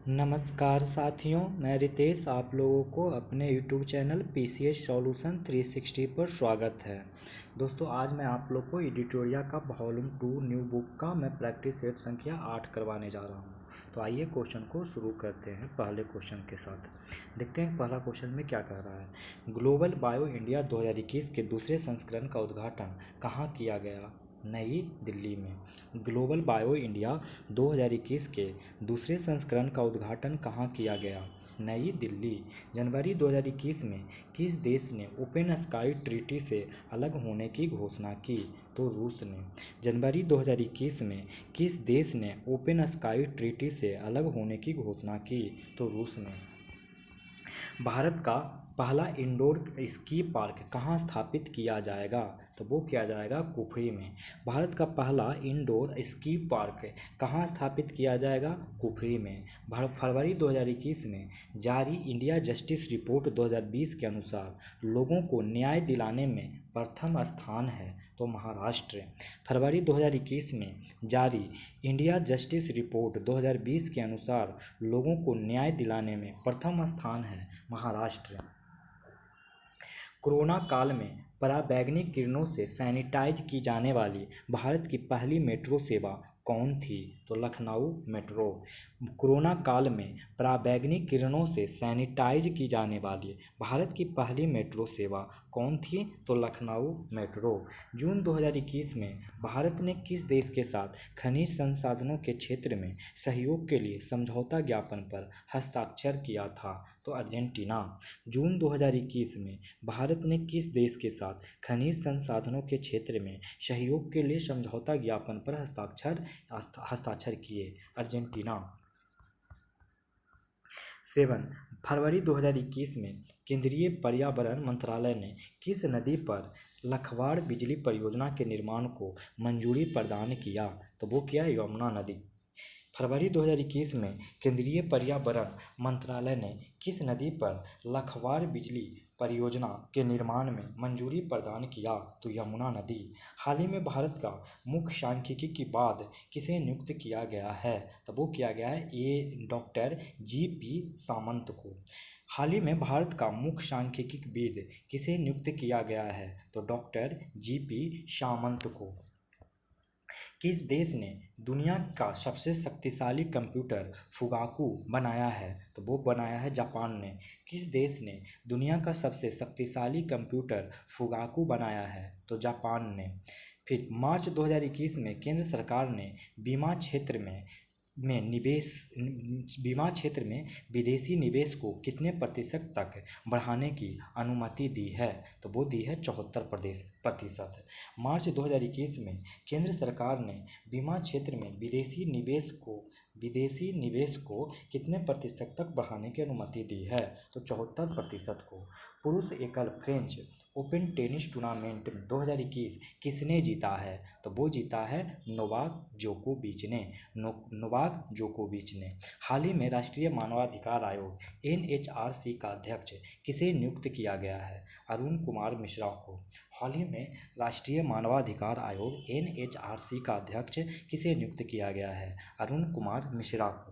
नमस्कार साथियों, मैं रितेश आप लोगों को अपने यूट्यूब चैनल पीसीएस सॉल्यूशन 360 पर स्वागत है। दोस्तों, आज मैं आप लोग को एडिटोरिया का वॉल्यूम 2 न्यू बुक का मैं प्रैक्टिस सेट संख्या 8 करवाने जा रहा हूं। तो आइए क्वेश्चन को शुरू करते हैं पहले क्वेश्चन के साथ। देखते हैं पहला क्वेश्चन में क्या कह रहा है। ग्लोबल बायो इंडिया 2021 के दूसरे संस्करण का उद्घाटन कहाँ किया गया? नई दिल्ली में। ग्लोबल बायो इंडिया 2021 के दूसरे संस्करण का उद्घाटन कहाँ किया गया? नई दिल्ली। जनवरी 2021 में किस देश ने ओपन स्काई ट्रीटी से अलग होने की घोषणा की? तो रूस ने। जनवरी 2021 में किस देश ने ओपन स्काई ट्रीटी से अलग होने की घोषणा की? तो रूस ने। भारत का पहला इंडोर स्की पार्क कहाँ स्थापित किया जाएगा? तो वो किया जाएगा कुफरी में। भारत का पहला इंडोर स्की पार्क कहाँ स्थापित किया जाएगा? कुफरी में। फरवरी 2021 में जारी इंडिया जस्टिस रिपोर्ट 2020 के अनुसार लोगों को न्याय दिलाने में प्रथम स्थान है, तो महाराष्ट्र। फरवरी 2021 में जारी इंडिया जस्टिस रिपोर्ट 2020 के अनुसार लोगों को न्याय दिलाने में प्रथम स्थान है, महाराष्ट्र। कोरोना काल में पराबैंगनी किरणों से सैनिटाइज की जाने वाली भारत की पहली मेट्रो सेवा कौन थी? तो लखनऊ मेट्रो। कोरोना काल में पराबैंगनी किरणों से सैनिटाइज की जाने वाली भारत की पहली मेट्रो सेवा कौन थी? तो लखनऊ मेट्रो। जून 2021 में भारत ने किस देश के साथ खनिज संसाधनों के क्षेत्र में सहयोग के लिए समझौता ज्ञापन पर हस्ताक्षर किया था? तो अर्जेंटीना। जून 2021 में भारत ने किस देश के साथ खनिज संसाधनों के क्षेत्र में सहयोग के लिए समझौता ज्ञापन पर हस्ताक्षर किए? अर्जेंटीना। 7 फरवरी 2021 में केंद्रीय पर्यावरण मंत्रालय ने किस नदी पर लखवाड़ बिजली परियोजना के निर्माण को मंजूरी प्रदान किया? तो वो किया यमुना नदी। फरवरी 2021 में केंद्रीय पर्यावरण मंत्रालय ने किस नदी पर लखवाड़ बिजली परियोजना के निर्माण में मंजूरी प्रदान किया? तो यमुना नदी। हाल ही में भारत का मुख्य सांख्यिकी के बाद किसे नियुक्त किया गया है? तो वो किया गया है डॉक्टर जीपी सामंत को। हाल ही में भारत का मुख्य सांख्यिकीविद किसे नियुक्त किया गया है? तो डॉक्टर जीपी सामंत को। किस देश ने दुनिया का सबसे शक्तिशाली कंप्यूटर फुगाकू बनाया है? तो वो बनाया है जापान ने। किस देश ने दुनिया का सबसे शक्तिशाली कंप्यूटर फुगाकू बनाया है? तो जापान ने। फिर मार्च 2021 में केंद्र सरकार ने बीमा क्षेत्र में विदेशी निवेश को कितने प्रतिशत तक बढ़ाने की अनुमति दी है? तो वो दी है 74%। मार्च 2021 में केंद्र सरकार ने बीमा क्षेत्र में विदेशी निवेश को कितने प्रतिशत तक बढ़ाने की अनुमति दी है? तो 74% को। पुरुष एकल फ्रेंच ओपन टेनिस टूर्नामेंट 2021 किसने जीता है? तो वो जीता है नोवाक जोकोविच ने। हाल ही में राष्ट्रीय मानवाधिकार आयोग एनएचआरसी का अध्यक्ष किसे नियुक्त किया गया है? अरुण कुमार मिश्रा को। हाल ही में राष्ट्रीय मानवाधिकार आयोग एनएचआरसी का अध्यक्ष किसे नियुक्त किया गया है? अरुण कुमार मिश्रा को।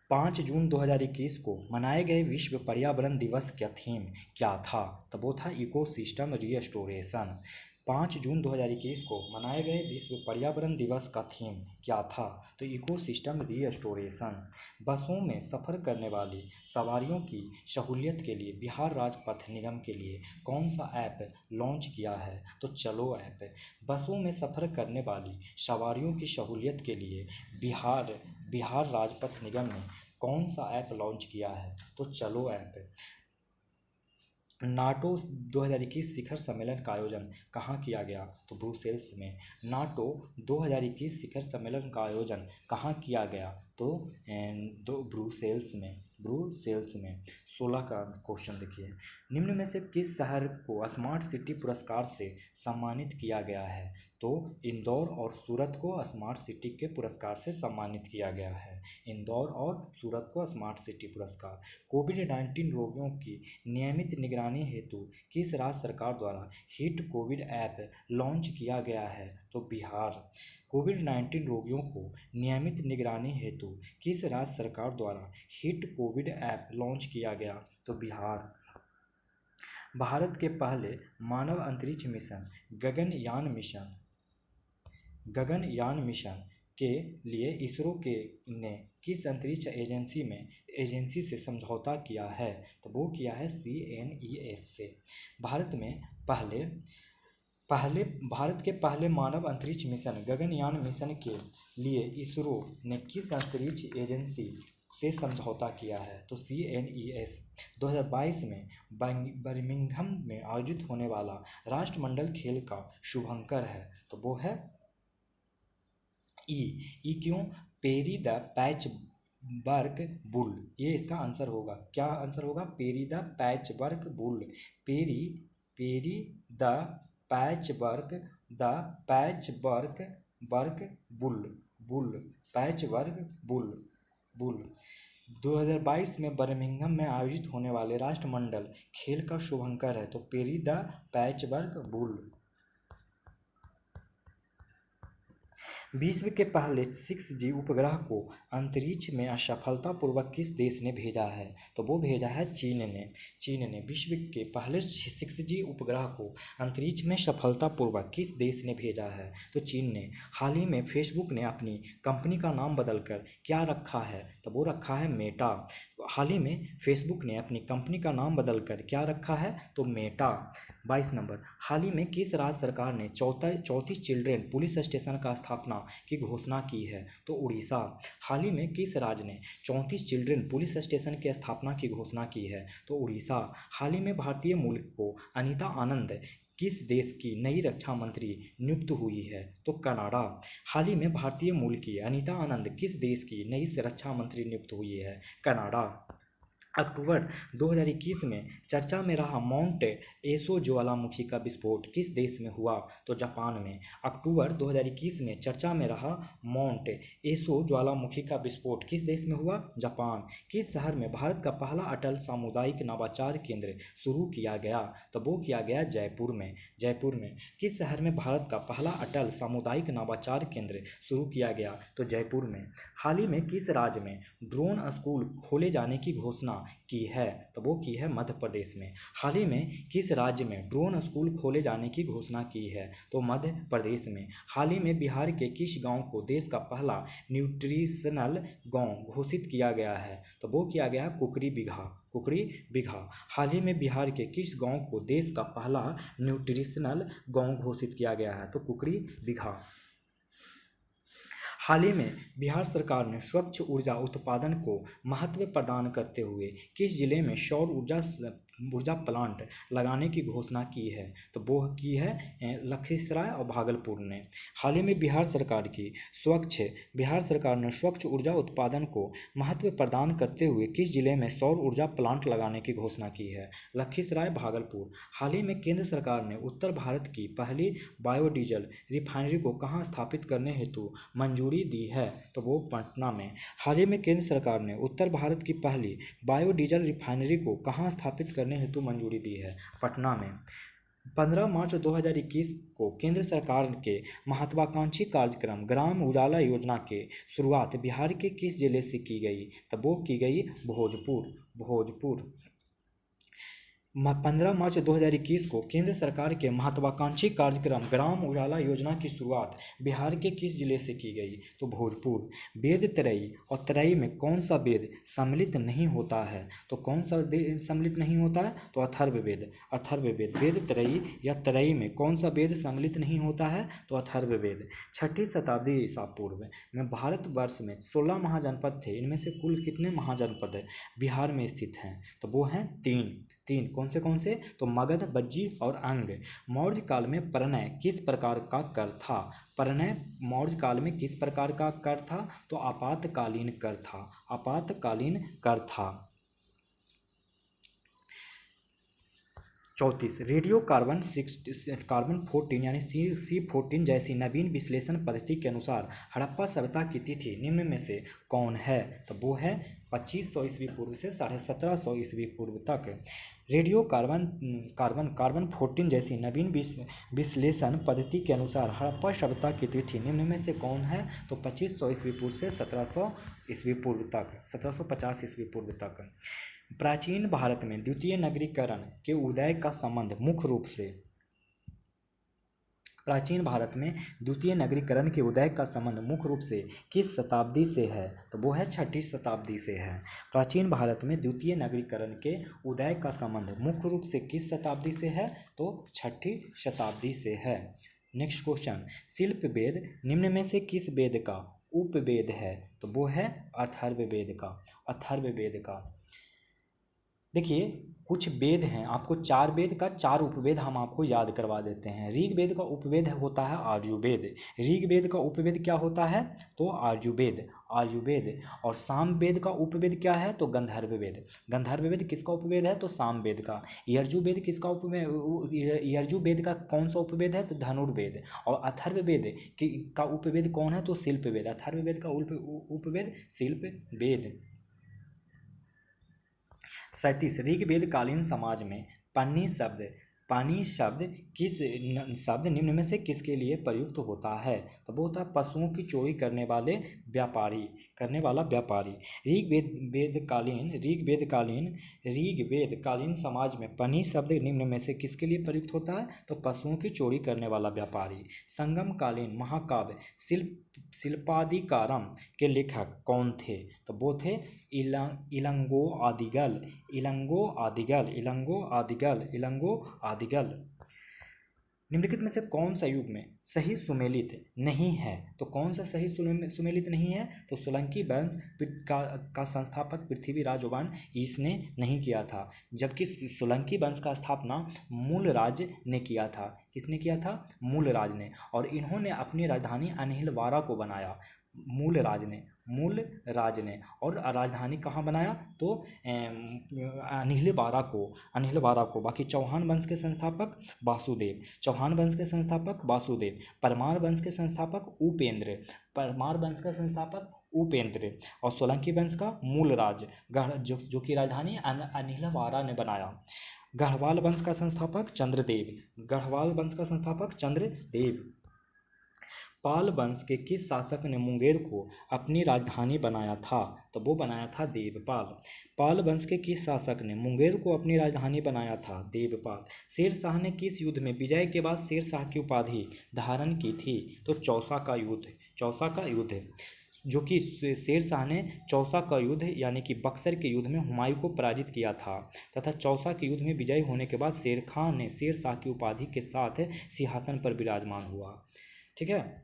5 जून 2021 को मनाए गए विश्व पर्यावरण दिवस का थीम क्या था? तो वो था इकोसिस्टम रिस्टोरेशन। 5 जून 2021 को मनाए गए विश्व पर्यावरण दिवस का थीम क्या था? तो इकोसिस्टम रिस्टोरेशन। बसों में सफ़र करने वाली सवारियों की सहूलियत के लिए बिहार राज्य पथ निगम के लिए कौन सा ऐप लॉन्च किया है? तो चलो ऐप। बसों में सफ़र करने वाली सवारियों की सहूलियत के लिए बिहार राज्य पथ निगम ने कौन सा ऐप लॉन्च किया है? तो चलो ऐप। नाटो 2021 शिखर सम्मेलन का आयोजन कहाँ किया गया? तो ब्रुसेल्स में। नाटो 2021 शिखर सम्मेलन का आयोजन कहाँ किया गया? तो ब्रुसेल्स में। 16 का क्वेश्चन देखिए। निम्न में से किस शहर को स्मार्ट सिटी पुरस्कार से सम्मानित किया गया है? तो इंदौर और सूरत को स्मार्ट सिटी के पुरस्कार से सम्मानित किया गया है। इंदौर और सूरत को स्मार्ट सिटी पुरस्कार। कोविड-19 रोगियों की नियमित निगरानी हेतु किस राज्य सरकार द्वारा हिट कोविड ऐप लॉन्च किया गया है? तो बिहार। कोविड-19 रोगियों को नियमित निगरानी हेतु किस राज्य सरकार द्वारा हिट कोविड ऐप लॉन्च किया गया? तो बिहार। भारत के पहले मानव अंतरिक्ष मिशन गगनयान मिशन के लिए इसरो के ने किस अंतरिक्ष एजेंसी से समझौता किया है? तो वो किया है CNES से। भारत के पहले मानव अंतरिक्ष मिशन गगनयान मिशन के लिए इसरो ने किस अंतरिक्ष एजेंसी से समझौता किया है? तो CNES। 2022 में बर्मिंघम में आयोजित होने वाला राष्ट्रमंडल खेल का शुभंकर है? तो वो है ई क्यों? पेरी द पैचवर्क बुल, ये इसका आंसर होगा। क्या आंसर होगा? Peri the patchwork bull. Peri the patchwork bull. 2022 में बर्मिंघम में आयोजित होने वाले राष्ट्रमंडल खेल का शुभंकर है? तो पेरी द पैचवर्क बुल। विश्व के पहले 6G उपग्रह को अंतरिक्ष में सफलतापूर्वक किस देश ने भेजा है? तो वो भेजा है चीन ने। विश्व के पहले 6G उपग्रह को अंतरिक्ष में सफलतापूर्वक किस देश ने भेजा है? तो चीन ने। हाल ही में फेसबुक ने अपनी कंपनी का नाम बदलकर क्या रखा है? तो वो रखा है मेटा। हाल ही में फेसबुक ने अपनी कंपनी का नाम बदलकर क्या रखा है? तो मेटा। 22 नंबर। हाल ही में किस राज्य सरकार ने 34 चिल्ड्रेन पुलिस स्टेशन का स्थापना की घोषणा की है? तो उड़ीसा। हाल ही में किस राज्य ने 34 चिल्ड्रेन पुलिस स्टेशन की स्थापना की घोषणा की है? तो उड़ीसा। हाल ही में भारतीय मूल को अनीता आनंद किस देश की नई रक्षा मंत्री नियुक्त हुई है? तो कनाडा। हाल ही में भारतीय मूल की अनीता आनंद किस देश की नई रक्षा मंत्री नियुक्त हुई है? कनाडा। अक्टूबर 2021 में चर्चा में रहा माउंट एसो ज्वालामुखी का विस्फोट किस देश में हुआ? तो जापान में। अक्टूबर 2021 में चर्चा में रहा माउंट एसो ज्वालामुखी का विस्फोट किस देश में हुआ? जापान। किस शहर में भारत का पहला अटल सामुदायिक नवाचार केंद्र शुरू किया गया? तो वो किया गया जयपुर में। किस शहर में भारत का पहला अटल सामुदायिक नवाचार केंद्र शुरू किया गया? तो जयपुर में। हाल ही में किस राज्य में ड्रोन स्कूल खोले जाने की घोषणा की है? तो वो की है मध्य प्रदेश में। हाल ही में किस राज्य में ड्रोन स्कूल खोले जाने की घोषणा की है? तो मध्य प्रदेश में। हाल ही में बिहार के किस गांव को देश का पहला न्यूट्रिशनल गांव घोषित किया गया है? तो वो किया गया कुकरी बिघा। हाल ही में बिहार के किस गांव को देश का पहला न्यूट्रिशनल गांव घोषित किया गया है? तो कुकरी बिघा। हाल ही में बिहार सरकार ने स्वच्छ ऊर्जा उत्पादन को महत्व प्रदान करते हुए किस जिले में सौर ऊर्जा प्लांट लगाने की घोषणा की है? तो वो की है लखीसराय और भागलपुर ने। हाल ही में बिहार सरकार ने स्वच्छ ऊर्जा उत्पादन को महत्व प्रदान करते हुए किस जिले में सौर ऊर्जा प्लांट लगाने की घोषणा की है? लखीसराय, भागलपुर। हाल ही में केंद्र सरकार ने उत्तर भारत की पहली बायोडीजल रिफाइनरी को कहाँ स्थापित करने हेतु मंजूरी दी है? तो वो पटना में। हाल ही में केंद्र सरकार ने उत्तर भारत की पहली बायोडीजल रिफाइनरी को कहाँ स्थापित करने हेतु मंजूरी दी है? पटना में। 15 मार्च 2021 को केंद्र सरकार के महत्वाकांक्षी कार्यक्रम ग्राम उजाला योजना की शुरुआत बिहार के किस जिले से की गई? तब वो की गई भोजपुर। 15 मार्च 2021 को केंद्र सरकार के महत्वाकांक्षी कार्यक्रम ग्राम उजाला योजना की शुरुआत बिहार के किस जिले से की गई? तो भोजपुर। वेद त्रयी और त्रयी में कौन सा वेद सम्मिलित नहीं होता है? तो कौन सा सम्मिलित नहीं होता है? तो अथर्ववेद। वेद त्रयी या त्रयी में कौन सा वेद सम्मिलित नहीं होता है? तो अथर्ववेद। 6ठी शताब्दी ईसा पूर्व में भारतवर्ष में 16 महाजनपद थे। इनमें से कुल कितने महाजनपद बिहार में स्थित हैं? तो वो हैं 3। कौन से? तो मगध, बज्जी और अंग। मौर्य काल में प्रणय किस प्रकार का कर था? मौर्य काल में किस प्रकार का कर था? तो आपातकालीन कर था। 34 रेडियो कार्बन 14 यानी C14 जैसी नवीन विश्लेषण पद्धति के अनुसार हड़प्पा सभ्यता की तिथि निम्न में से कौन है? तो वो है 2500 ईस्वी पूर्व से 1750 ईस्वी पूर्व तक। रेडियो कार्बन 14 जैसी नवीन विश्लेषण पद्धति के अनुसार हड़प्पा सभ्यता की तिथि निम्न में से कौन है? तो 2500 ईस्वी पूर्व से 1700 ईस्वी पूर्व तक, 1750 ईस्वी पूर्व तक। प्राचीन भारत में द्वितीय नगरीकरण के उदय का संबंध मुख्य रूप से प्राचीन भारत में द्वितीय नगरीकरण के उदय का संबंध मुख्य रूप से किस शताब्दी से है? तो वो है 6ठी शताब्दी से है। प्राचीन भारत में द्वितीय नगरीकरण के उदय का संबंध मुख्य रूप से किस शताब्दी से है? तो 6ठी शताब्दी से है। नेक्स्ट क्वेश्चन, शिल्प वेद निम्न में से किस वेद का उपवेद है? तो वो है अथर्ववेद का, अथर्ववेद का। देखिए कुछ वेद हैं, आपको 4 वेद का 4 उपवेद हम आपको याद करवा देते हैं। ऋग्वेद का उपवेद होता है आर्युवेद। ऋग्वेद का उपवेद क्या होता है? तो आर्युवेद, आर्युवेद। और सामवेद का उपवेद क्या है? तो गंधर्ववेद। गंधर्ववेद किसका उपवेद है? तो सामवेद का। यजुर्वेद किसका उपवेद? यजुर्वेद का कौन सा उपवेद है? तो धनुर्वेद। और अथर्ववेद का उपवेद कौन है? तो शिल्पवेद। अथर्ववेद का उपवेद शिल्पवेद। 37 ऋग्वेद कालीन समाज में पानी शब्द किस शब्द निम्न में से किसके लिए प्रयुक्त होता है? तो वो होता है पशुओं की चोरी करने वाला व्यापारी। ऋग्वेद कालीन समाज में पानी शब्द निम्न में से किसके लिए प्रयुक्त होता है? तो पशुओं की चोरी करने वाला व्यापारी। संगम कालीन महाकाव्य शिल्पादिकारम के लेखक कौन थे? तो वो थे इलंगो आदिगल। निम्नलिखित में से कौन सा युग में सही सुमेलित नहीं है? तो कौन सा सही सुमेलित नहीं है? तो सोलंकी वंश का संस्थापक पृथ्वीराज चौहान इसने नहीं किया था, जबकि सोलंकी वंश का स्थापना मूलराज ने किया था। किसने किया था? मूलराज ने। और इन्होंने अपनी राजधानी अनिलवारा को बनाया, मूलराज ने। और राजधानी कहाँ बनाया? तो अनिलवारा को। बाकी चौहान वंश के संस्थापक वासुदेव, परमार वंश के संस्थापक उपेंद्र, और सोलंकी वंश का मूलराज जो कि राजधानी अनिलवारा ने बनाया। गढ़वाल वंश का संस्थापक चंद्रदेव। पाल वंश के किस शासक ने मुंगेर को अपनी राजधानी बनाया था? तो वो बनाया था देवपाल। पाल वंश के किस शासक ने मुंगेर को अपनी राजधानी बनाया था? देवपाल। शेर शाह ने किस युद्ध में विजय के बाद शेर शाह की उपाधि धारण की थी? तो चौसा का युद्ध, जो कि शेर शाह ने चौसा का युद्ध यानी कि बक्सर के युद्ध में हुमायूं को पराजित किया था, तथा चौसा के युद्ध में विजयी होने के बाद शेर खान ने शेर शाह की उपाधि के साथ सिंहासन पर विराजमान हुआ। ठीक है।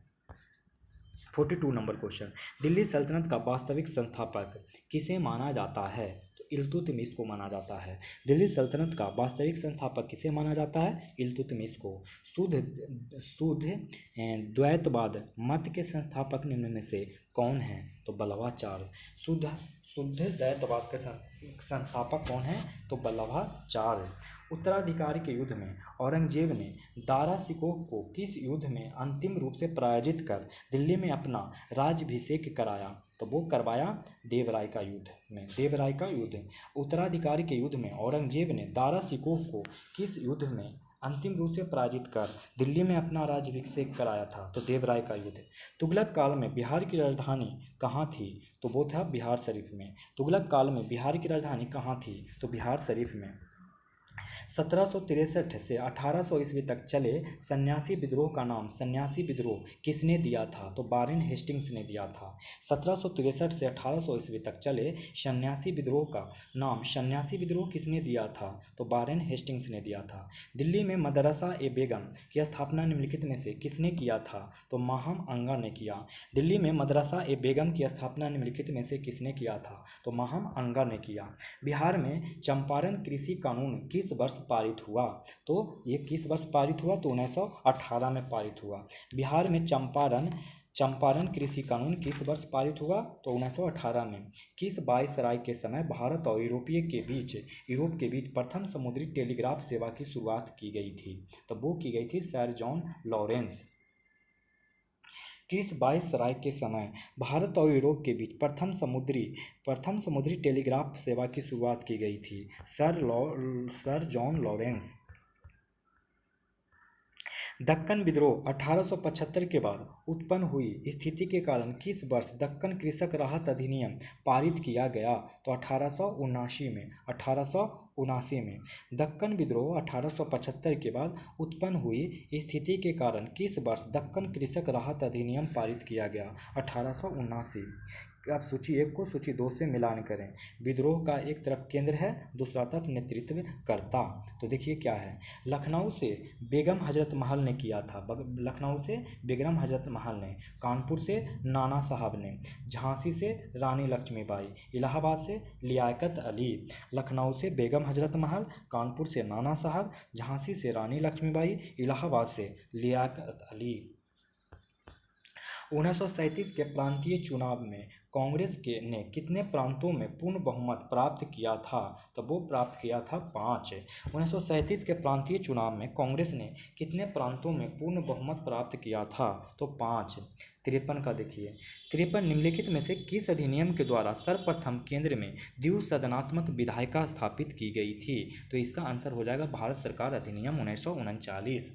42 नंबर क्वेश्चन, दिल्ली सल्तनत का वास्तविक संस्थापक किसे माना जाता है? तो इल्तुतमिश को माना जाता है। दिल्ली सल्तनत का वास्तविक संस्थापक किसे माना जाता है? इल्तुतमिश को। शुद्ध द्वैतवाद मत के संस्थापक निम्न में से कौन है? तो बल्लभाचार्य। शुद्ध द्वैतवाद के संस्थापक कौन है? तो बल्लभाचार्य। उत्तराधिकारी के युद्ध में औरंगजेब ने दारा शिकोह को किस युद्ध में अंतिम रूप से पराजित कर दिल्ली में अपना राज्याभिषेक कराया? तो वो करवाया देवराय का युद्ध। उत्तराधिकारी के युद्ध में औरंगजेब ने दारा शिकोह को किस युद्ध में अंतिम रूप से पराजित कर दिल्ली में अपना राज्याभिषेक कराया था? तो देवराय का युद्ध। तुगलक काल में बिहार की राजधानी कहाँ थी? तो वो था बिहार शरीफ में। तुगलक काल में बिहार की राजधानी कहाँ थी? तो बिहार शरीफ में। 1763 से 1800 ईस्वी तक चले सन्यासी विद्रोह का नाम सन्यासी विद्रोह किसने दिया था? तो वारेन हेस्टिंग्स ने दिया था। 1763 से 1800 ईस्वी तक चले सन्यासी विद्रोह का नाम सन्यासी विद्रोह किसने दिया था? तो वारेन हेस्टिंग्स ने दिया था। दिल्ली में मदरसा ए बेगम की स्थापना निम्नलिखित में से किसने किया था? तो माहम अंगा ने किया। दिल्ली में मदरसा ए बेगम की स्थापना निम्नलिखित में से किसने किया था? तो माहम अंगा ने किया। बिहार में चंपारण कृषि कानून किस वर्ष पारित हुआ? तो ये किस वर्ष पारित हुआ? तो 1918 में पारित हुआ। बिहार में चंपारण चंपारण कृषि कानून किस वर्ष पारित हुआ? तो 1918 में। किस वायसराय के समय भारत और यूरोप के बीच प्रथम समुद्री टेलीग्राफ सेवा की शुरुआत की गई थी? तो वो की गई थी सर जॉन लॉरेंस। किस वायसराय के समय भारत और यूरोप के बीच प्रथम समुद्री टेलीग्राफ सेवा की शुरुआत की गई थी? Sir John Lawrence. दक्कन विद्रोह 1875 के बाद उत्पन्न हुई स्थिति के कारण किस वर्ष दक्कन कृषक राहत अधिनियम पारित किया गया? तो 1879 में। दक्कन विद्रोह 1875 के बाद उत्पन्न हुई स्थिति के कारण किस वर्ष दक्कन कृषक राहत अधिनियम पारित किया गया? 1879। आप सूची 1 को सूची 2 से मिलान करें। विद्रोह का एक तरफ केंद्र है, दूसरा तरफ नेतृत्व करता। तो देखिए क्या है, लखनऊ से बेगम हजरत महल ने किया था। लखनऊ से बेगम हजरत महल ने, कानपुर से नाना साहब ने, झांसी से रानी लक्ष्मीबाई, इलाहाबाद से लियाकत अली। लखनऊ से बेगम हजरत महल, कानपुर से नाना साहब, झांसी से रानी लक्ष्मीबाई, इलाहाबाद से लियाकत अली। 1937 के प्रांतीय चुनाव में कांग्रेस ने कितने प्रांतों में पूर्ण बहुमत प्राप्त किया था? तो वो प्राप्त किया था 5। 1937 के प्रांतीय चुनाव में कांग्रेस ने कितने प्रांतों में पूर्ण बहुमत प्राप्त किया था? तो 5। 53 का देखिए, 53 निम्नलिखित में से किस अधिनियम के द्वारा सर्वप्रथम केंद्र में द्विसदनात्मक विधायिका स्थापित की गई थी? तो इसका आंसर हो जाएगा भारत सरकार अधिनियम 1939।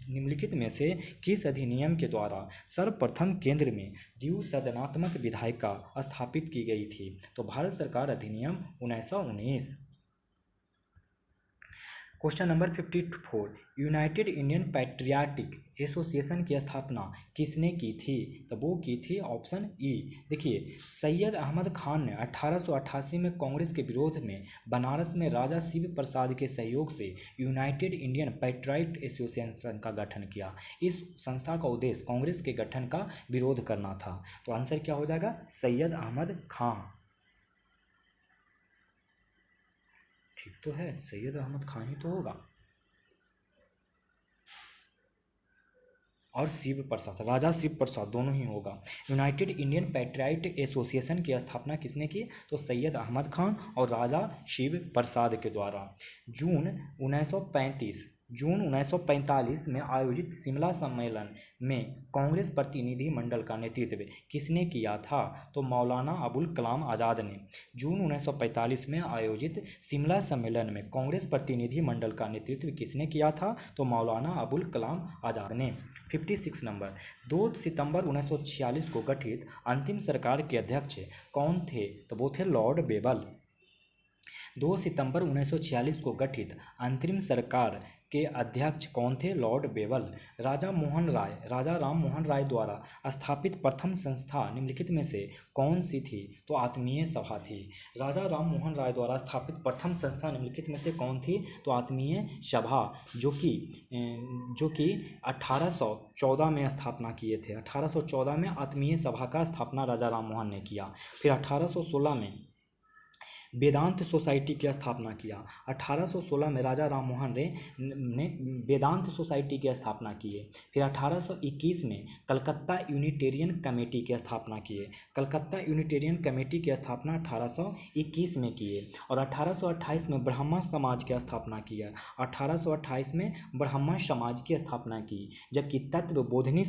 निम्नलिखित में से किस अधिनियम के द्वारा सर्वप्रथम केंद्र में द्विसदनात्मक विधायिका स्थापित की गई थी? तो भारत सरकार अधिनियम 1919। Question number 54, United Indian patriotic association की स्थापना किसने की थी? तो वो की थी ऑप्शन ई। देखिए, सैयद अहमद खान ने 1888 में कांग्रेस के विरोध में बनारस में राजा शिव प्रसाद के सहयोग से यूनाइटेड इंडियन पैट्रियाट एसोसिएशन का गठन किया। इस संस्था का उद्देश्य कांग्रेस के गठन का विरोध करना था। तो आंसर क्या हो जाएगा? सैयद अहमद खान। ठीक तो है, सैयद अहमद खान ही तो होगा। और शिव प्रसाद, राजा शिव प्रसाद दोनों ही होगा। यूनाइटेड इंडियन पैट्रियाट एसोसिएशन की स्थापना किसने की? तो सैयद अहमद खान और राजा शिव प्रसाद के द्वारा। जून 1945 में आयोजित शिमला सम्मेलन में कांग्रेस प्रतिनिधि मंडल का नेतृत्व किसने किया था? तो मौलाना अबुल कलाम आज़ाद ने। जून 1945 में आयोजित शिमला सम्मेलन में कांग्रेस प्रतिनिधि मंडल का नेतृत्व किसने किया था? तो मौलाना अबुल कलाम आज़ाद ने। 56 नंबर, 2 सितंबर 1946 को गठित अंतिम सरकार के अध्यक्ष कौन थे? तो वो थे लॉर्ड बेबल। 2 सितंबर 1946 को गठित अंतरिम सरकार के अध्यक्ष कौन थे? Lord Wavell. राजा राम मोहन राय द्वारा स्थापित प्रथम संस्था निम्नलिखित में से कौन सी थी? तो आत्मीय सभा थी। राजा राम मोहन राय द्वारा स्थापित प्रथम संस्था निम्नलिखित में से कौन थी? तो आत्मीय सभा, जो कि 1814 में स्थापना किए थे। 1814 में आत्मीय सभा का स्थापना राजा राम मोहन ने किया। फिर 1816 में वेदांत सोसाइटी की स्थापना किया। 1816 में राजा राम मोहन ने वेदांत सोसाइटी की स्थापना किए। फिर 1821 में कलकत्ता यूनिटेरियन कमेटी की स्थापना किए। कलकत्ता यूनिटेरियन कमेटी की स्थापना 1821 में किए। और 1828 में ब्राह्मण समाज की स्थापना किया। 1828 में ब्राह्मण समाज की स्थापना की। जबकि तत्वबोधिनी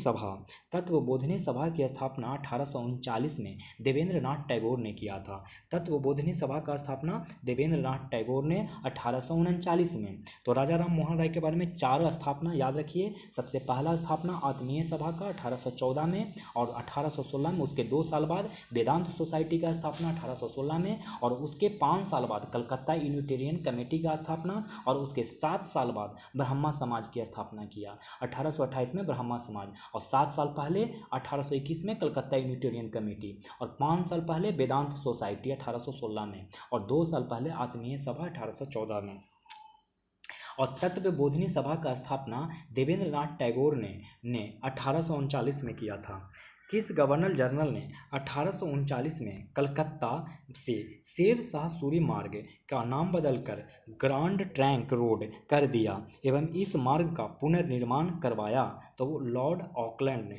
सभा की स्थापना 1839 में देवेंद्र नाथ टैगोर ने किया था। तत्वबोधिनी सभा का स्थापना देवेंद्र नाथ टैगोर ने 1839 में। तो राजा राम मोहन राय के बारे में 4 स्थापना याद रखिए। सबसे पहला स्थापना आत्मीय सभा का 1814 में, और 1816 में उसके 2 साल बाद वेदांत सोसाइटी का स्थापना 1816 में, और उसके 5 साल बाद कलकत्ता यूनिटेरियन कमेटी का स्थापना, और उसके 7 साल बाद ब्राह्मण समाज की स्थापना किया। 1828 में ब्राह्मण समाज, और 7 साल पहले 1821 में कलकत्ता यूनिटेरियन कमेटी, और 5 साल पहले वेदांत सोसाइटी 1816 में, और 2 साल पहले आत्मीय सभा 1814 में। और तत्वबोधिनी सभा का स्थापना देवेंद्र नाथ टैगोर ने 1839 में किया था। किस गवर्नर जनरल ने 1839 में कलकत्ता से शेर शाह सूरी मार्ग का नाम बदलकर ग्रांड ट्रंक रोड कर दिया एवं इस मार्ग का पुनर्निर्माण करवाया? तो वो लॉर्ड ऑकलैंड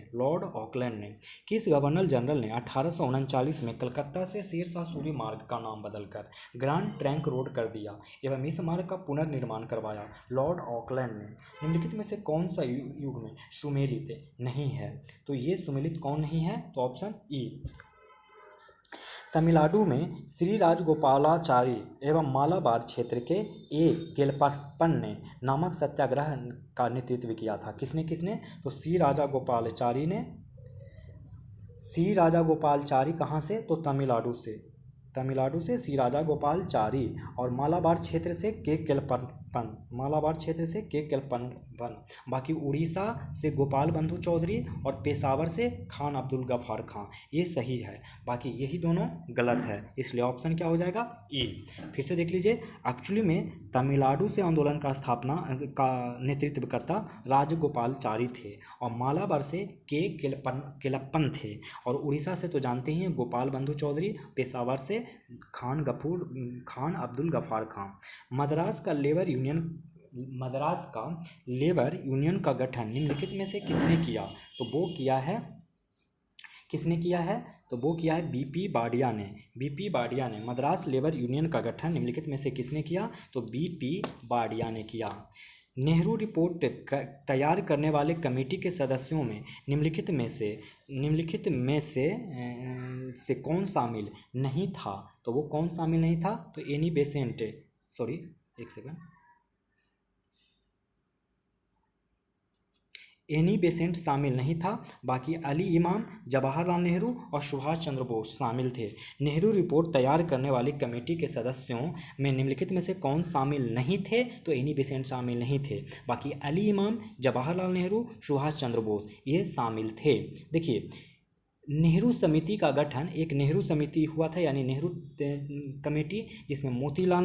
ने। किस गवर्नर जनरल ने 1839 में कलकत्ता से शेर शाह सूरी मार्ग का नाम बदलकर ग्रांड ट्रंक रोड कर दिया एवं इस मार्ग का पुनर्निर्माण करवाया? लॉर्ड ऑकलैंड ने। निम्नलिखित में से कौन सा युग में सुमेलित नहीं है? तो ये सुमेलित कौन नहीं है? तो ऑप्शन ई। तमिलनाडु में श्री राजगोपालाचारी एवं मालाबार क्षेत्र के ए गेलप्पन ने नामक सत्याग्रह का नेतृत्व किया था। किसने? तो श्री राजागोपालचारी कहाँ से? तो तमिलनाडु से श्री राजागोपालचारी और मालाबार क्षेत्र से के केलप्पन। बाकी उड़ीसा से गोपाल बंधु चौधरी और पेशावर से खान अब्दुल गफ्फार खां, ये सही है। बाकी यही दोनों गलत है, इसलिए ऑप्शन क्या हो जाएगा? ई। फिर से देख लीजिए, एक्चुअली में तमिलनाडु से आंदोलन का स्थापना का नेतृत्वकर्ता राजगोपालचारी थे और मालाबार से केलप्पन थे और उड़ीसा से तो जानते ही हैं गोपाल बंधु चौधरी, पेशावर से खान अब्दुल गफ्फार खां। मद्रास का लेबर यूनियन का गठन निम्नलिखित में से किसने किया? तो वो किया है बीपी बाडिया ने। मद्रास लेबर यूनियन का गठन निम्नलिखित में से किसने किया? तो बीपी बाडिया ने किया। नेहरू रिपोर्ट तैयार करने वाले कमेटी के सदस्यों में निम्नलिखित में से कौन शामिल नहीं था? तो वो कौन शामिल नहीं था? तो एनी बेसेंट शामिल नहीं था। बाकी अली इमाम, जवाहरलाल नेहरू और सुभाष चंद्र बोस शामिल थे। नेहरू रिपोर्ट तैयार करने वाली कमेटी के सदस्यों में निम्नलिखित में से कौन शामिल नहीं थे? तो एनी बेसेंट शामिल नहीं थे। बाकी अली इमाम, जवाहरलाल नेहरू, सुभाष चंद्र बोस ये शामिल थे। देखिए, नेहरू समिति का गठन एक नेहरू समिति हुआ था, यानी नेहरू कमेटी, जिसमें मोतीलाल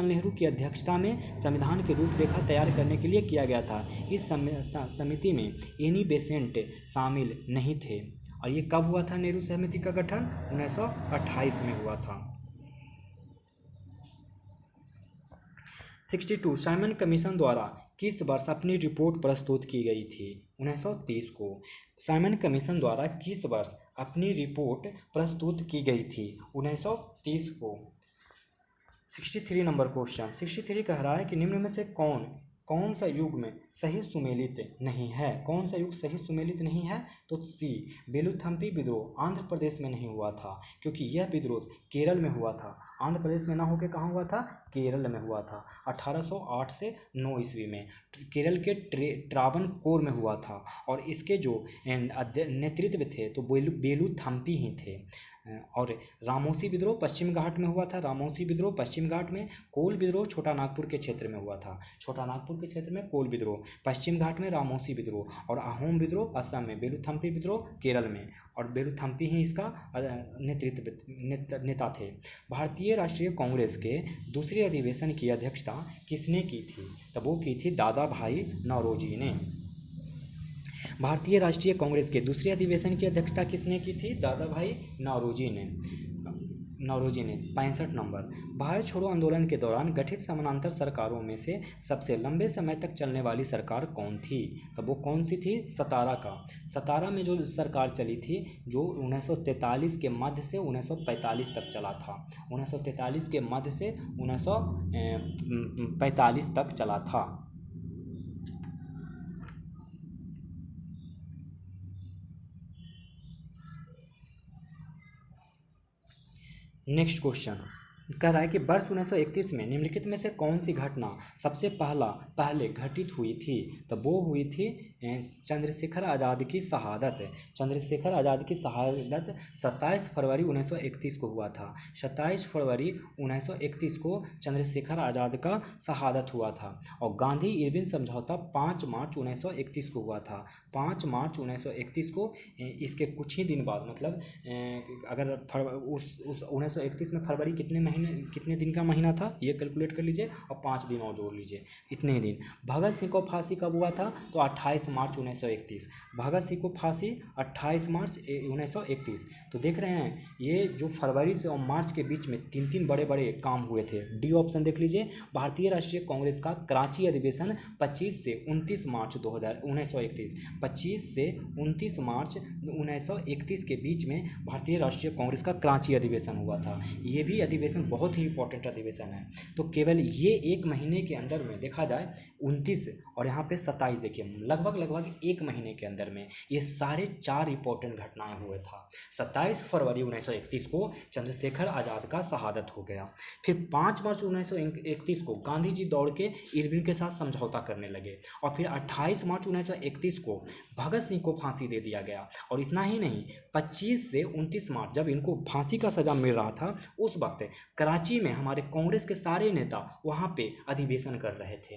नेहरू की अध्यक्षता में संविधान की रूपरेखा तैयार करने के लिए किया गया था। इस समिति में एनी बेसेंट शामिल नहीं थे। और ये कब हुआ था नेहरू समिति का गठन? 1928 में हुआ था। 62 साइमन कमीशन द्वारा किस वर्ष अपनी रिपोर्ट प्रस्तुत की गई थी? 1930 को। साइमन कमीशन द्वारा किस वर्ष अपनी रिपोर्ट प्रस्तुत की गई थी? 1930 को। 63 नंबर क्वेश्चन। 63 कह रहा है कि निम्न में से कौन सा युग में सही सुमेलित नहीं है? कौन सा युग सही सुमेलित नहीं है? तो सी, बेलूथम्पी विद्रोह आंध्र प्रदेश में नहीं हुआ था, क्योंकि यह विद्रोह केरल में हुआ था। आंध्र प्रदेश में ना होकर कहाँ हुआ था? केरल में हुआ था। 1808 से 9 ईस्वी में केरल के ट्रावनकोर में हुआ था और इसके जो नेतृत्व थे तो बेलूथम्पी ही थे। और रामोसी विद्रोह पश्चिम घाट में हुआ था। रामोसी विद्रोह पश्चिम घाट में। कोल विद्रोह छोटा नागपुर के क्षेत्र में हुआ था। छोटा नागपुर के क्षेत्र में कोल विद्रोह, पश्चिम घाट में रामोसी विद्रोह और अहोम विद्रोह असम में, बेलूथम्पी विद्रोह केरल में, और बेलूथम्पी ही इसका नेता थे। भारतीय राष्ट्रीय कांग्रेस के दूसरे अधिवेशन की अध्यक्षता किसने की थी? तब वो की थी दादा भाई नौरोजी ने। भारतीय राष्ट्रीय कांग्रेस के दूसरे अधिवेशन की अध्यक्षता किसने की थी? दादा भाई नौरोजी ने। 65 नंबर। भारत छोड़ो आंदोलन के दौरान गठित समानांतर सरकारों में से सबसे लंबे समय तक चलने वाली सरकार कौन थी? तब वो कौन सी थी? सतारा में जो सरकार चली थी, जो 1943 के मध्य से 1945 तक चला था। 1943 के मध्य से 1945 तक चला था। नेक्स्ट क्वेश्चन कह रहा है कि वर्ष 1931 में निम्नलिखित में से कौन सी घटना सबसे पहले घटित हुई थी? तो वो हुई थी चंद्रशेखर आज़ाद की शहादत। चंद्रशेखर आज़ाद की शहादत 27 फरवरी 1931 को हुआ था। 27 फरवरी 1931 को चंद्रशेखर आज़ाद का शहादत हुआ था। और गांधी इरविन समझौता 5 मार्च 1931 को हुआ था। 5 मार्च 1931 को। इसके कुछ ही दिन बाद, मतलब अगर उस 1931 में फरवरी कितने महीने महीने कितने दिन का महीना था ये कैलकुलेट कर लीजिए और 5 दिन और जोड़ लीजिए, इतने दिन। भगत सिंह को फांसी कब हुआ था? तो 28 मार्च 1931। भगत सिंह को फांसी 28 मार्च 1931। तो देख रहे हैं ये जो फरवरी से और मार्च के बीच में 3 बड़े बड़े काम हुए थे। डी ऑप्शन देख लीजिए, भारतीय राष्ट्रीय कांग्रेस का कराची अधिवेशन 25 से 29 मार्च 1931। 25 से 29 मार्च 1931 के बीच में भारतीय राष्ट्रीय कांग्रेस का कराची अधिवेशन हुआ था। ये भी अधिवेशन बहुत ही इंपॉर्टेंट अधिवेशन है। तो केवल ये एक महीने के अंदर में देखा जाए 29 और यहाँ पे 27, देखिए लगभग एक महीने के अंदर में ये सारे 4 इंपॉर्टेंट घटनाएं हुए था। 27 फरवरी 1931 को चंद्रशेखर आज़ाद का शहादत हो गया। फिर 5 मार्च 1931 को गांधी जी दौड़ के इरविन के साथ समझौता करने लगे और फिर 28 मार्च 1931 को भगत सिंह को फांसी दे दिया गया। और इतना ही नहीं, 25 से 29 मार्च जब इनको फांसी का सजा मिल रहा था उस वक्त कराची में हमारे कांग्रेस के सारे नेता वहाँ पे अधिवेशन कर रहे थे।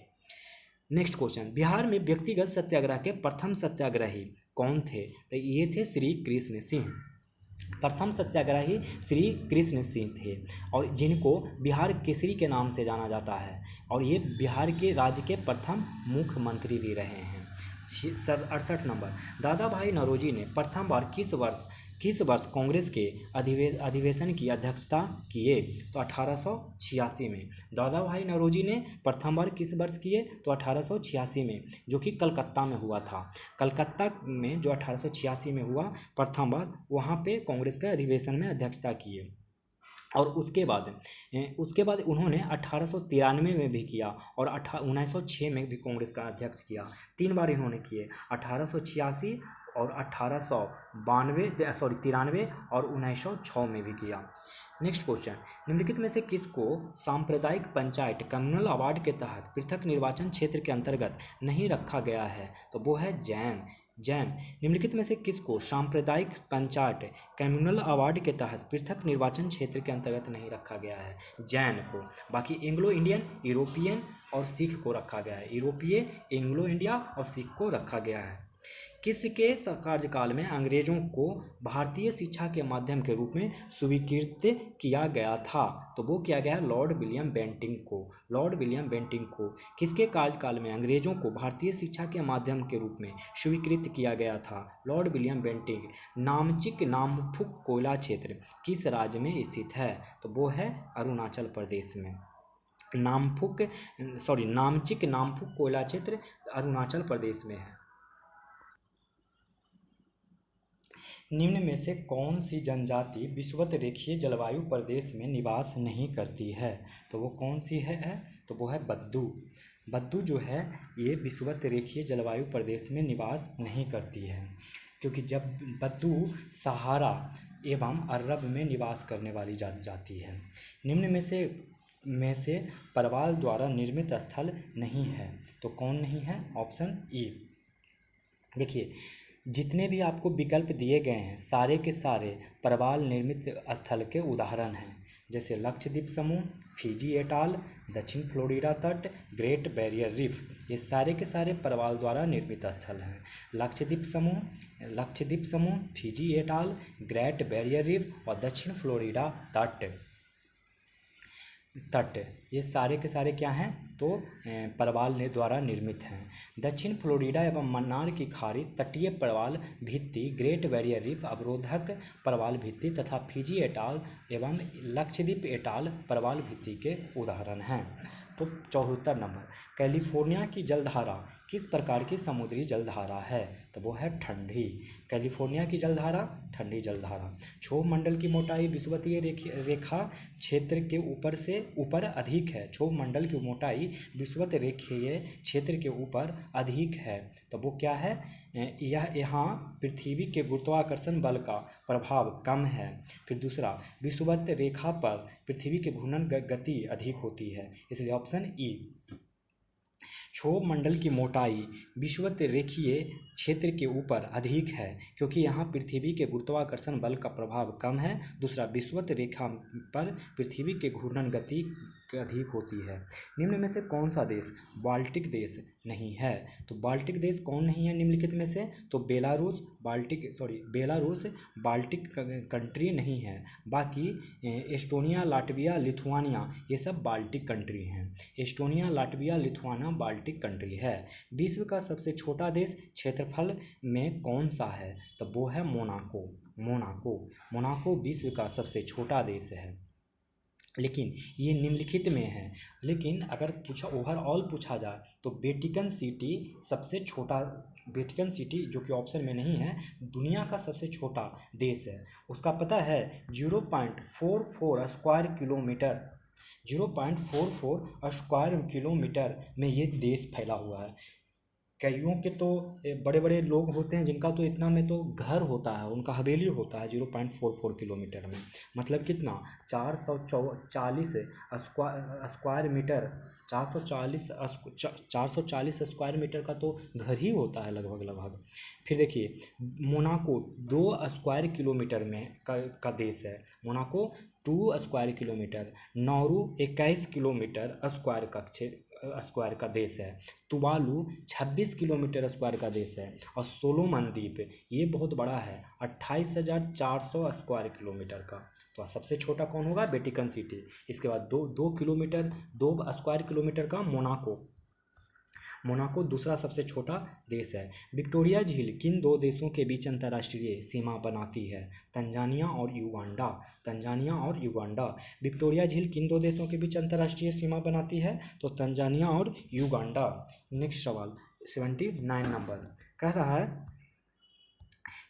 नेक्स्ट क्वेश्चन, बिहार में व्यक्तिगत सत्याग्रह के प्रथम सत्याग्रही कौन थे? तो ये थे श्री कृष्ण सिंह। प्रथम सत्याग्रही श्री कृष्ण सिंह थे और जिनको बिहार केसरी के नाम से जाना जाता है और ये बिहार के राज्य के प्रथम मुख्यमंत्री भी रहे हैं। 68 नंबर, दादा भाई नौरोजी ने प्रथम बार किस वर्ष कांग्रेस के अधिवेशन की अध्यक्षता किए? तो 1886 में। दादा भाई नौरोजी ने प्रथम बार किस वर्ष किए? तो 1886 में, जो कि कलकत्ता में हुआ था। कलकत्ता में जो 1886 में हुआ प्रथम बार, वहाँ पे कांग्रेस के अधिवेशन में अध्यक्षता किए। और उसके बाद उन्होंने 1893 में भी किया और 1906 में भी कांग्रेस का अध्यक्ष किया। 3 बार इन्होंने किए, 1886 और 1893 और 1906 में भी किया। नेक्स्ट क्वेश्चन, निम्नलिखित में से किसको सांप्रदायिक पंचायत कम्युनल अवार्ड के तहत पृथक निर्वाचन क्षेत्र के अंतर्गत नहीं रखा गया है? तो वो है जैन। निम्नलिखित में से किसको सांप्रदायिक पंचायत कम्युनल अवार्ड के तहत पृथक निर्वाचन क्षेत्र के अंतर्गत नहीं रखा गया है? जैन को। बाकी एंग्लो इंडियन, यूरोपियन और सिख को रखा गया है। यूरोपीय, एंग्लो इंडिया और सिख को रखा गया है। किसके कार्यकाल में अंग्रेजों को भारतीय शिक्षा के माध्यम के रूप में स्वीकृत किया गया था? तो वो किया गया लॉर्ड विलियम बेंटिंक को। किसके कार्यकाल में अंग्रेजों को भारतीय शिक्षा के माध्यम के रूप में स्वीकृत किया गया था? Lord William Bentinck. Namchik Namphuk कोयला क्षेत्र किस राज्य में स्थित है? तो वो है अरुणाचल प्रदेश में। नामचिक नामफुक कोयला क्षेत्र अरुणाचल प्रदेश में है। निम्न में से कौन सी जनजाति विषुवत रेखीय जलवायु प्रदेश में निवास नहीं करती है? तो वो कौन सी है? तो वो है बद्दू। बद्दू जो है ये विषुवत रेखीय जलवायु प्रदेश में निवास नहीं करती है, क्योंकि जब बद्दू सहारा एवं अरब में निवास करने वाली जाति है। निम्न में से परवाल द्वारा निर्मित स्थल नहीं है, तो कौन नहीं है? Option E. देखिए, जितने भी आपको विकल्प दिए गए हैं सारे के सारे परवाल निर्मित स्थल के उदाहरण हैं, जैसे लक्षद्वीप समूह, फिजी एटाल, दक्षिण फ्लोरिडा तट, ग्रेट बैरियर रीफ, ये सारे के सारे परवाल द्वारा निर्मित स्थल हैं। लक्षद्वीप समूह, फिजी एटाल, ग्रेट बैरियर रीफ और दक्षिण फ्लोरिडा तट ये सारे के सारे क्या हैं? तो परवाल द्वारा निर्मित हैं। दक्षिण फ्लोरिडा एवं मन्नार की खाड़ी तटीय परवाल भित्ति, ग्रेट बैरियर रीफ अवरोधक परवाल भित्ति तथा फिजी एटाल एवं लक्षद्वीप एटाल परवाल भित्ति के उदाहरण हैं। तो 74 नंबर, कैलिफोर्निया की जलधारा किस प्रकार की समुद्री जलधारा है? तो वो है ठंडी। कैलिफोर्निया की जलधारा ठंडी जलधारा। क्षोभ मंडल की मोटाई विषुवतीय रेखा क्षेत्र के ऊपर अधिक है। क्षोभ मंडल की मोटाई विषुवत रेखीय क्षेत्र के ऊपर अधिक है, तो वो क्या है? यहाँ पृथ्वी के गुरुत्वाकर्षण बल का प्रभाव कम है। फिर दूसरा, विषुवत रेखा पर पृथ्वी के घूर्णन गति अधिक होती है, इसलिए ऑप्शन ई। क्षोभ मंडल की मोटाई विषुवत रेखीय क्षेत्र के ऊपर अधिक है, क्योंकि यहाँ पृथ्वी के गुरुत्वाकर्षण बल का प्रभाव कम है। दूसरा, विषुवत रेखा पर पृथ्वी के घूर्णन गति के अधिक होती है। निम्न में से कौन सा देश बाल्टिक देश नहीं है? तो बाल्टिक देश कौन नहीं है निम्नलिखित में से? तो बेलारूस बाल्टिक कंट्री नहीं है। बाकी एस्टोनिया, लाटविया, लिथुआनिया ये सब बाल्टिक कंट्री हैं। Estonia, Latvia, Lithuania Baltic country है। विश्व का सबसे छोटा देश क्षेत्रफल में कौन सा है? तो वो है मोनाको विश्व का सबसे छोटा देश है, लेकिन ये निम्नलिखित में है। लेकिन अगर ओवरऑल पूछा जाए तो वेटिकन सिटी सबसे छोटा, वेटिकन सिटी जो कि ऑप्शन में नहीं है, दुनिया का सबसे छोटा देश है। उसका पता है 0.44 स्क्वायर किलोमीटर, 0.44 स्क्वायर किलोमीटर में ये देश फैला हुआ है। कईयों के तो बड़े बड़े लोग होते हैं जिनका तो इतना में तो घर होता है, उनका हवेली होता है 0.44 किलोमीटर में। मतलब कितना? 440 स्क्वायर मीटर, 440 स्क्वायर मीटर का तो घर ही होता है लगभग। फिर देखिए मोनाको 2 स्क्वायर किलोमीटर में का देश है। Monaco 2 square kilometre. Nauru 21 kilometre square का देश है। तुवालू 26 किलोमीटर स्क्वायर का देश है। और सोलोमन द्वीप ये बहुत बड़ा है, 28,400 स्क्वायर किलोमीटर का। तो सबसे छोटा कौन होगा? Vatican city. इसके बाद 2 स्क्वायर किलोमीटर का मोनाको दूसरा सबसे छोटा देश है। विक्टोरिया झील किन 2 देशों के बीच अंतर्राष्ट्रीय सीमा बनाती है? तंजानिया और युगांडा। विक्टोरिया झील किन 2 देशों के बीच अंतर्राष्ट्रीय सीमा बनाती है? तो तंजानिया और युगांडा। नेक्स्ट सवाल 79 नंबर कह रहा है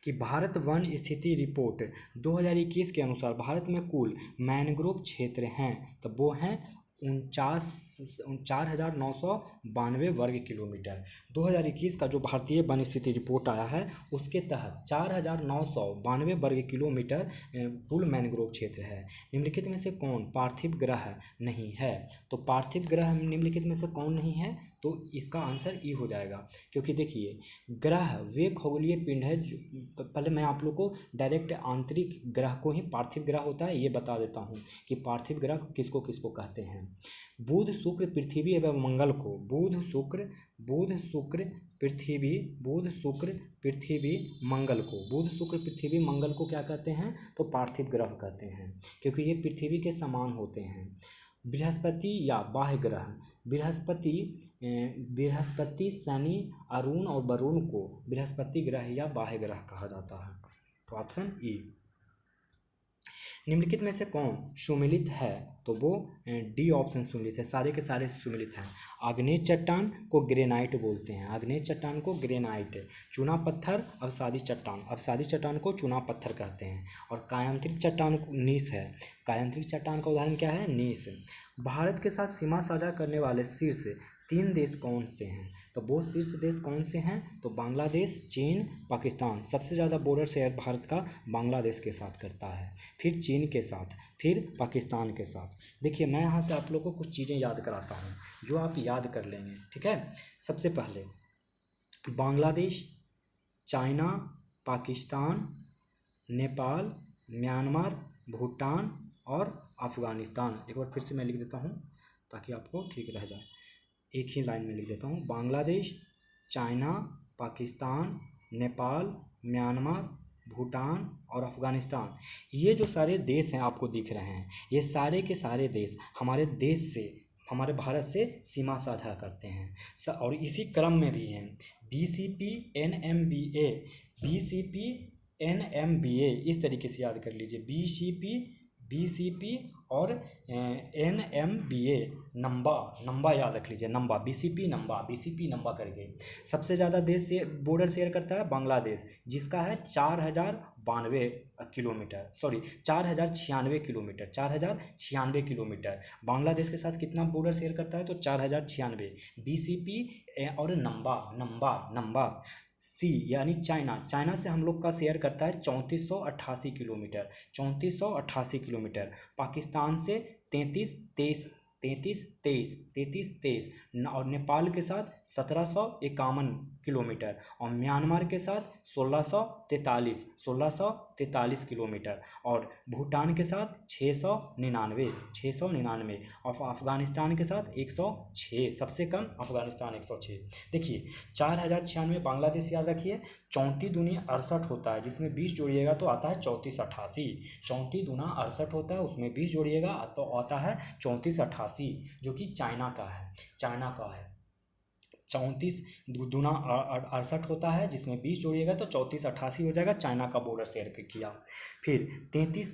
कि भारत वन स्थिति रिपोर्ट 2021 के अनुसार भारत में कुल मैनग्रोव क्षेत्र हैं, तो वो हैं 4,992 वर्ग किलोमीटर। 2021 का जो भारतीय वन स्थिति रिपोर्ट आया है उसके तहत 4,992 वर्ग किलोमीटर कुल मैनग्रोव क्षेत्र है। निम्नलिखित में से कौन पार्थिव ग्रह नहीं है? तो पार्थिव ग्रह निम्नलिखित में से कौन नहीं है? तो इसका आंसर ई हो जाएगा, क्योंकि देखिए ग्रह वे खगोलीय पिंड है। पहले मैं आप लोग को डायरेक्ट आंतरिक ग्रह को ही पार्थिव ग्रह होता है ये बता देता हूँ कि पार्थिव ग्रह किसको किसको कहते हैं। बुध, शुक्र, पृथ्वी एवं मंगल को बुध, शुक्र, पृथ्वी, मंगल को क्या कहते हैं? तो पार्थिव ग्रह कहते हैं, क्योंकि ये पृथ्वी के समान होते हैं। बृहस्पति या बाह्य ग्रह, बृहस्पति, शनि, अरुण और वरुण को बृहस्पति ग्रह या बाह्य ग्रह कहा जाता है। तो ऑप्शन ई। निम्नलिखित में से कौन सुमेलित है? तो वो डी ऑप्शन सुमेलित है, सारे के सारे सुमेलित हैं। आग्नेय चट्टान को ग्रेनाइट बोलते हैं, चूना पत्थर अवसादी चट्टान को चूना पत्थर कहते हैं। और कायांतरिक चट्टान नीस है, कायांतरिक चट्टान का उदाहरण क्या है? नीस। भारत के साथ सीमा साझा करने वाले शीर्ष 3 देश कौन से हैं? तो वो शीर्ष देश कौन से हैं? तो बांग्लादेश, चीन, पाकिस्तान। सबसे ज़्यादा बॉर्डर शेयर भारत का बांग्लादेश के साथ करता है, फिर चीन के साथ, फिर पाकिस्तान के साथ। देखिए मैं यहाँ से आप लोगों को कुछ चीज़ें याद कराता हूँ जो आप याद कर लेंगे, ठीक है। सबसे पहले बांग्लादेश, चाइना, पाकिस्तान, नेपाल, म्यांमार, भूटान और अफ़गानिस्तान। एक बार फिर से मैं लिख देता हूँ ताकि आपको ठीक रह जाए, एक ही लाइन में लिख देता हूँ। बांग्लादेश, चाइना, पाकिस्तान, नेपाल, म्यांमार, भूटान और अफ़गानिस्तान। ये जो सारे देश हैं आपको दिख रहे हैं, ये सारे के सारे देश हमारे देश से, हमारे भारत से सीमा साझा करते हैं। और इसी क्रम में भी हैं BCP, NMBA, इस तरीके से याद कर लीजिए। BCP और NMBA, नंबा याद रख लीजिए, BCP नंबा करके। सबसे ज़्यादा देश से बॉर्डर शेयर करता है बांग्लादेश, जिसका है 4,096 किलोमीटर। बांग्लादेश के साथ कितना बॉर्डर शेयर करता है? तो 4,096। BCP और नंबा सी यानी चाइना से हम लोग का शेयर करता है 3488 किलोमीटर। पाकिस्तान से 33 और नेपाल के साथ 1751 किलोमीटर और म्यांमार के साथ 1643 किलोमीटर और भूटान के साथ 699 और अफगानिस्तान के साथ 106, सबसे कम अफगानिस्तान 106। देखिए 4096 बांग्लादेश याद रखिए, 34 दूनी 68 होता है, जिसमें 20 जोड़िएगा तो आता है 3488। 34 दूना 68 होता है, उसमें 20 जोड़िएगा तो आता है 3488, जो कि चाइना का है। 34 दूना 68 होता है, जिसमें 20 जोड़िएगा तो 3488 हो जाएगा। चाइना का बॉर्डर शेयर किया। फिर 33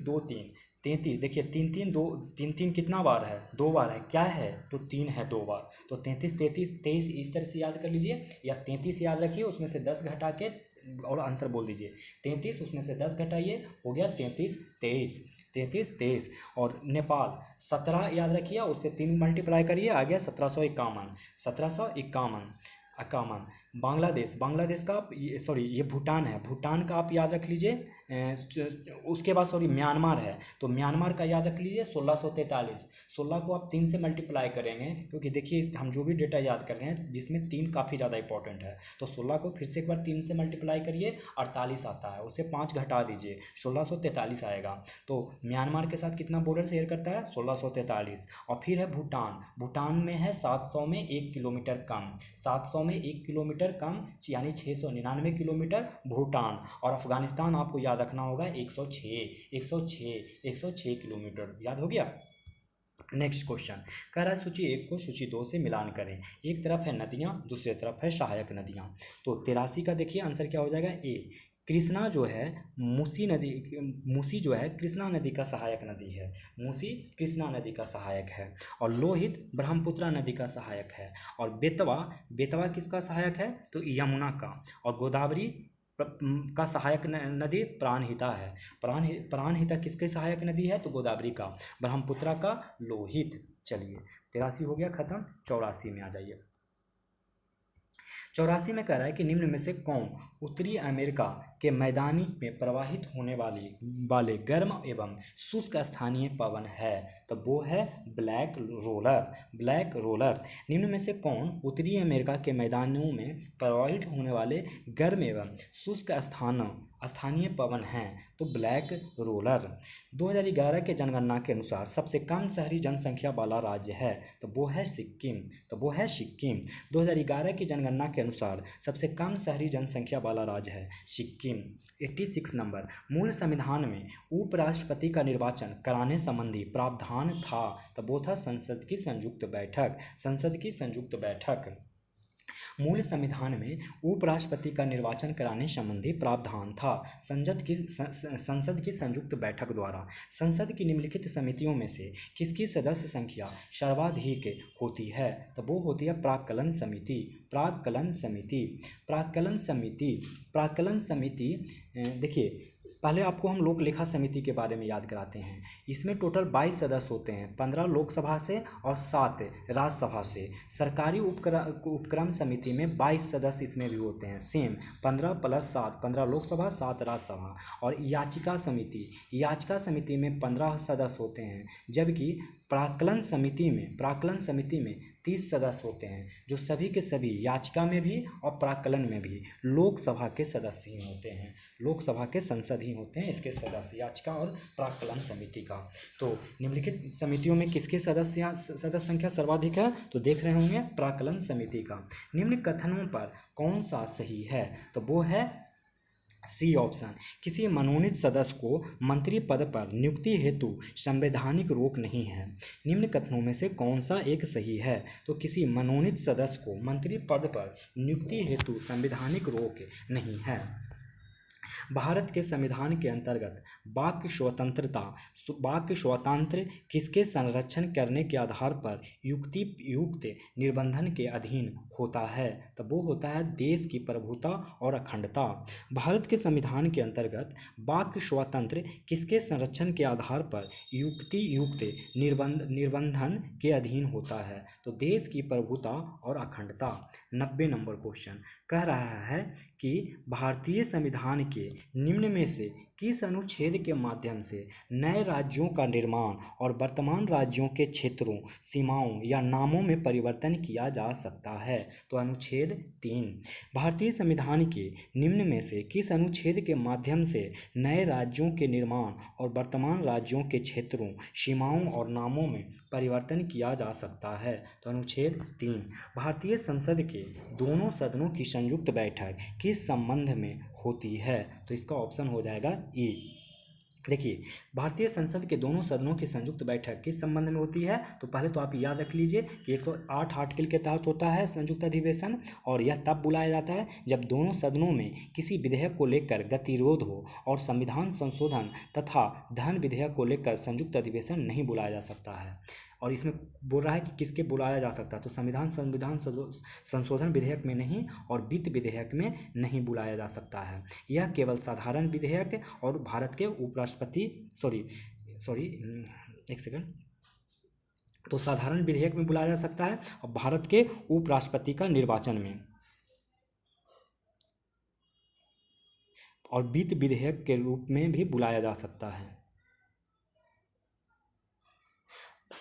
देखिए 3 कितना बार है? 2 बार है। क्या है? तो 3 है 2 बार। तो 33 इस तरह से याद कर लीजिए, या 33 याद रखिए, उसमें से 10 घटा के और आंसर बोल दीजिए। 33 उसमें से 10 घटाइए, हो गया 33। और नेपाल 17 याद रखिए, उससे 3 मल्टीप्लाई करिए, आ गया 1751। बांग्लादेश का ये भूटान है। भूटान का आप याद रख लीजिए। उसके बाद म्यांमार है, तो म्यांमार का याद रख लीजिए 1643। 16 को आप 3 से मल्टीप्लाई करेंगे, क्योंकि देखिए हम जो भी डेटा याद कर रहे हैं जिसमें 3 काफ़ी ज़्यादा इंपॉर्टेंट है, तो 16 को फिर से एक बार 3 से मल्टीप्लाई करिए, 48 आता है, उससे 5 घटा दीजिए, 1643 आएगा। तो म्यांमार के साथ कितना बॉर्डर शेयर करता है? 1643। और फिर है भूटान में है 700 में 1 किलोमीटर कम, 700 में 1 किलोमीटर कम, यानी 699 किलोमीटर भूटान। और अफगानिस्तान आपको याद रखना होगा 106 किलोमीटर, याद हो गया। नेक्स्ट क्वेश्चन कह रहा है सूची 1 को सूची 2 से मिलान करें। एक तरफ है नदियाँ, दूसरी तरफ है सहायक नदियाँ। तो 83 का देखिए आंसर क्या हो जाएगा? ए। कृष्णा जो है मूसी जो है कृष्णा नदी का सहायक नदी है। मूसी कृष्णा नदी का सहायक है। और लोहित ब्रह्मपुत्रा नदी का सहायक है। और बेतवा किसका सहायक है? तो यमुना का। और गोदावरी का सहायक नदी प्राणहिता है। प्राणहिता किसके सहायक नदी है? तो गोदावरी का। ब्रह्मपुत्रा का लोहित। चलिए 83 हो गया खत्म। 84 में आ जाइए। 84 में कह रहा है कि निम्न में से कौन उत्तरी अमेरिका के मैदानी में प्रवाहित होने वाले गर्म एवं शुष्क स्थानीय पवन है? तो वो है ब्लैक रोलर। निम्न में से कौन उत्तरी अमेरिका के मैदानों में प्रवाहित होने वाले गर्म एवं शुष्क स्थानीय पवन हैं? तो ब्लैक रोलर। 2011 के जनगणना के अनुसार सबसे कम शहरी जनसंख्या वाला राज्य है? तो वो है सिक्किम। 2011 की जनगणना के अनुसार सबसे कम शहरी जनसंख्या वाला राज्य है सिक्किम। 86 नंबर, मूल संविधान में उपराष्ट्रपति का निर्वाचन कराने संबंधी प्रावधान था? तो वो था संसद की संयुक्त बैठक। मूल संविधान में उपराष्ट्रपति का निर्वाचन कराने संबंधी प्रावधान था संसद की संयुक्त बैठक द्वारा। संसद की निम्नलिखित समितियों में से किसकी सदस्य संख्या सर्वाधिक होती है? तो वो होती है प्राक्कलन समिति। देखिए पहले आपको हम लोक लेखा समिति के बारे में याद कराते हैं। इसमें टोटल 22 सदस्य होते हैं, 15 लोकसभा से और 7 राज्यसभा से। सरकारी उपक्रम समिति में 22 सदस्य इसमें भी होते हैं, सेम 15 + 7, 15 लोकसभा 7 राज्यसभा। और याचिका समिति में 15 सदस्य होते हैं, जबकि प्राक्कलन समिति में 30 सदस्य होते हैं, जो सभी के सभी याचिका में भी और प्राक्कलन में भी लोकसभा के सदस्य ही होते हैं, लोकसभा के संसद ही होते हैं इसके सदस्य, याचिका और प्राक्कलन समिति का। तो निम्नलिखित समितियों में किसके सदस्य संख्या सर्वाधिक है? तो देख रहे होंगे प्राक्कलन समिति का। निम्न कथनों पर कौन सा सही है? तो वो है सी ऑप्शन। किसी मनोनीत सदस्य को मंत्री पद पर नियुक्ति हेतु संवैधानिक रोक नहीं है। निम्न कथनों में से कौन सा एक सही है? तो किसी मनोनीत सदस्य को मंत्री पद पर नियुक्ति हेतु संवैधानिक रोक नहीं है। भारत के संविधान के अंतर्गत वाक् स्वातंत्र्य किसके संरक्षण करने के आधार पर युक्त निर्बंधन के अधीन होता है? तो वो होता है देश की प्रभुता और अखंडता। भारत के संविधान के अंतर्गत वाक् स्वातंत्र्य किसके संरक्षण के आधार पर युक्त निर्बंधन के अधीन होता है? तो देश की प्रभुता और अखंडता। 90 नंबर क्वेश्चन कह रहा है कि भारतीय संविधान के के निम्न में से किस अनुच्छेद के माध्यम से नए राज्यों का निर्माण और वर्तमान राज्यों के क्षेत्रों, सीमाओं या नामों में परिवर्तन किया जा सकता है? तो अनुच्छेद 3। भारतीय संविधान के निम्न में से किस अनुच्छेद के माध्यम से नए राज्यों के निर्माण और वर्तमान राज्यों के क्षेत्रों, सीमाओं और नामों में परिवर्तन किया जा सकता है? तो अनुच्छेद 3। भारतीय संसद के दोनों सदनों की संयुक्त बैठक किस संबंध में होती है? तो इसका ऑप्शन हो जाएगा ई। देखिए, भारतीय संसद के दोनों सदनों की संयुक्त बैठक किस संबंध में होती है? तो पहले तो आप याद रख लीजिए कि 108 आर्टिकल के तहत होता है संयुक्त अधिवेशन, और यह तब बुलाया जाता है जब दोनों सदनों में किसी विधेयक को लेकर गतिरोध हो और संविधान संशोधन तथा धन विधेयक को लेकर संयुक्त अधिवेशन नहीं बुलाया जा सकता है। और इसमें बोल रहा है कि किसके बुलाया जा सकता है, तो संविधान संशोधन विधेयक में नहीं और वित्त विधेयक में नहीं बुलाया जा सकता है। यह केवल साधारण विधेयक और भारत के उपराष्ट्रपति एक सेकंड, तो साधारण विधेयक में बुलाया जा सकता है और भारत के उपराष्ट्रपति का निर्वाचन में, और वित्त विधेयक के रूप में भी बुलाया जा सकता है।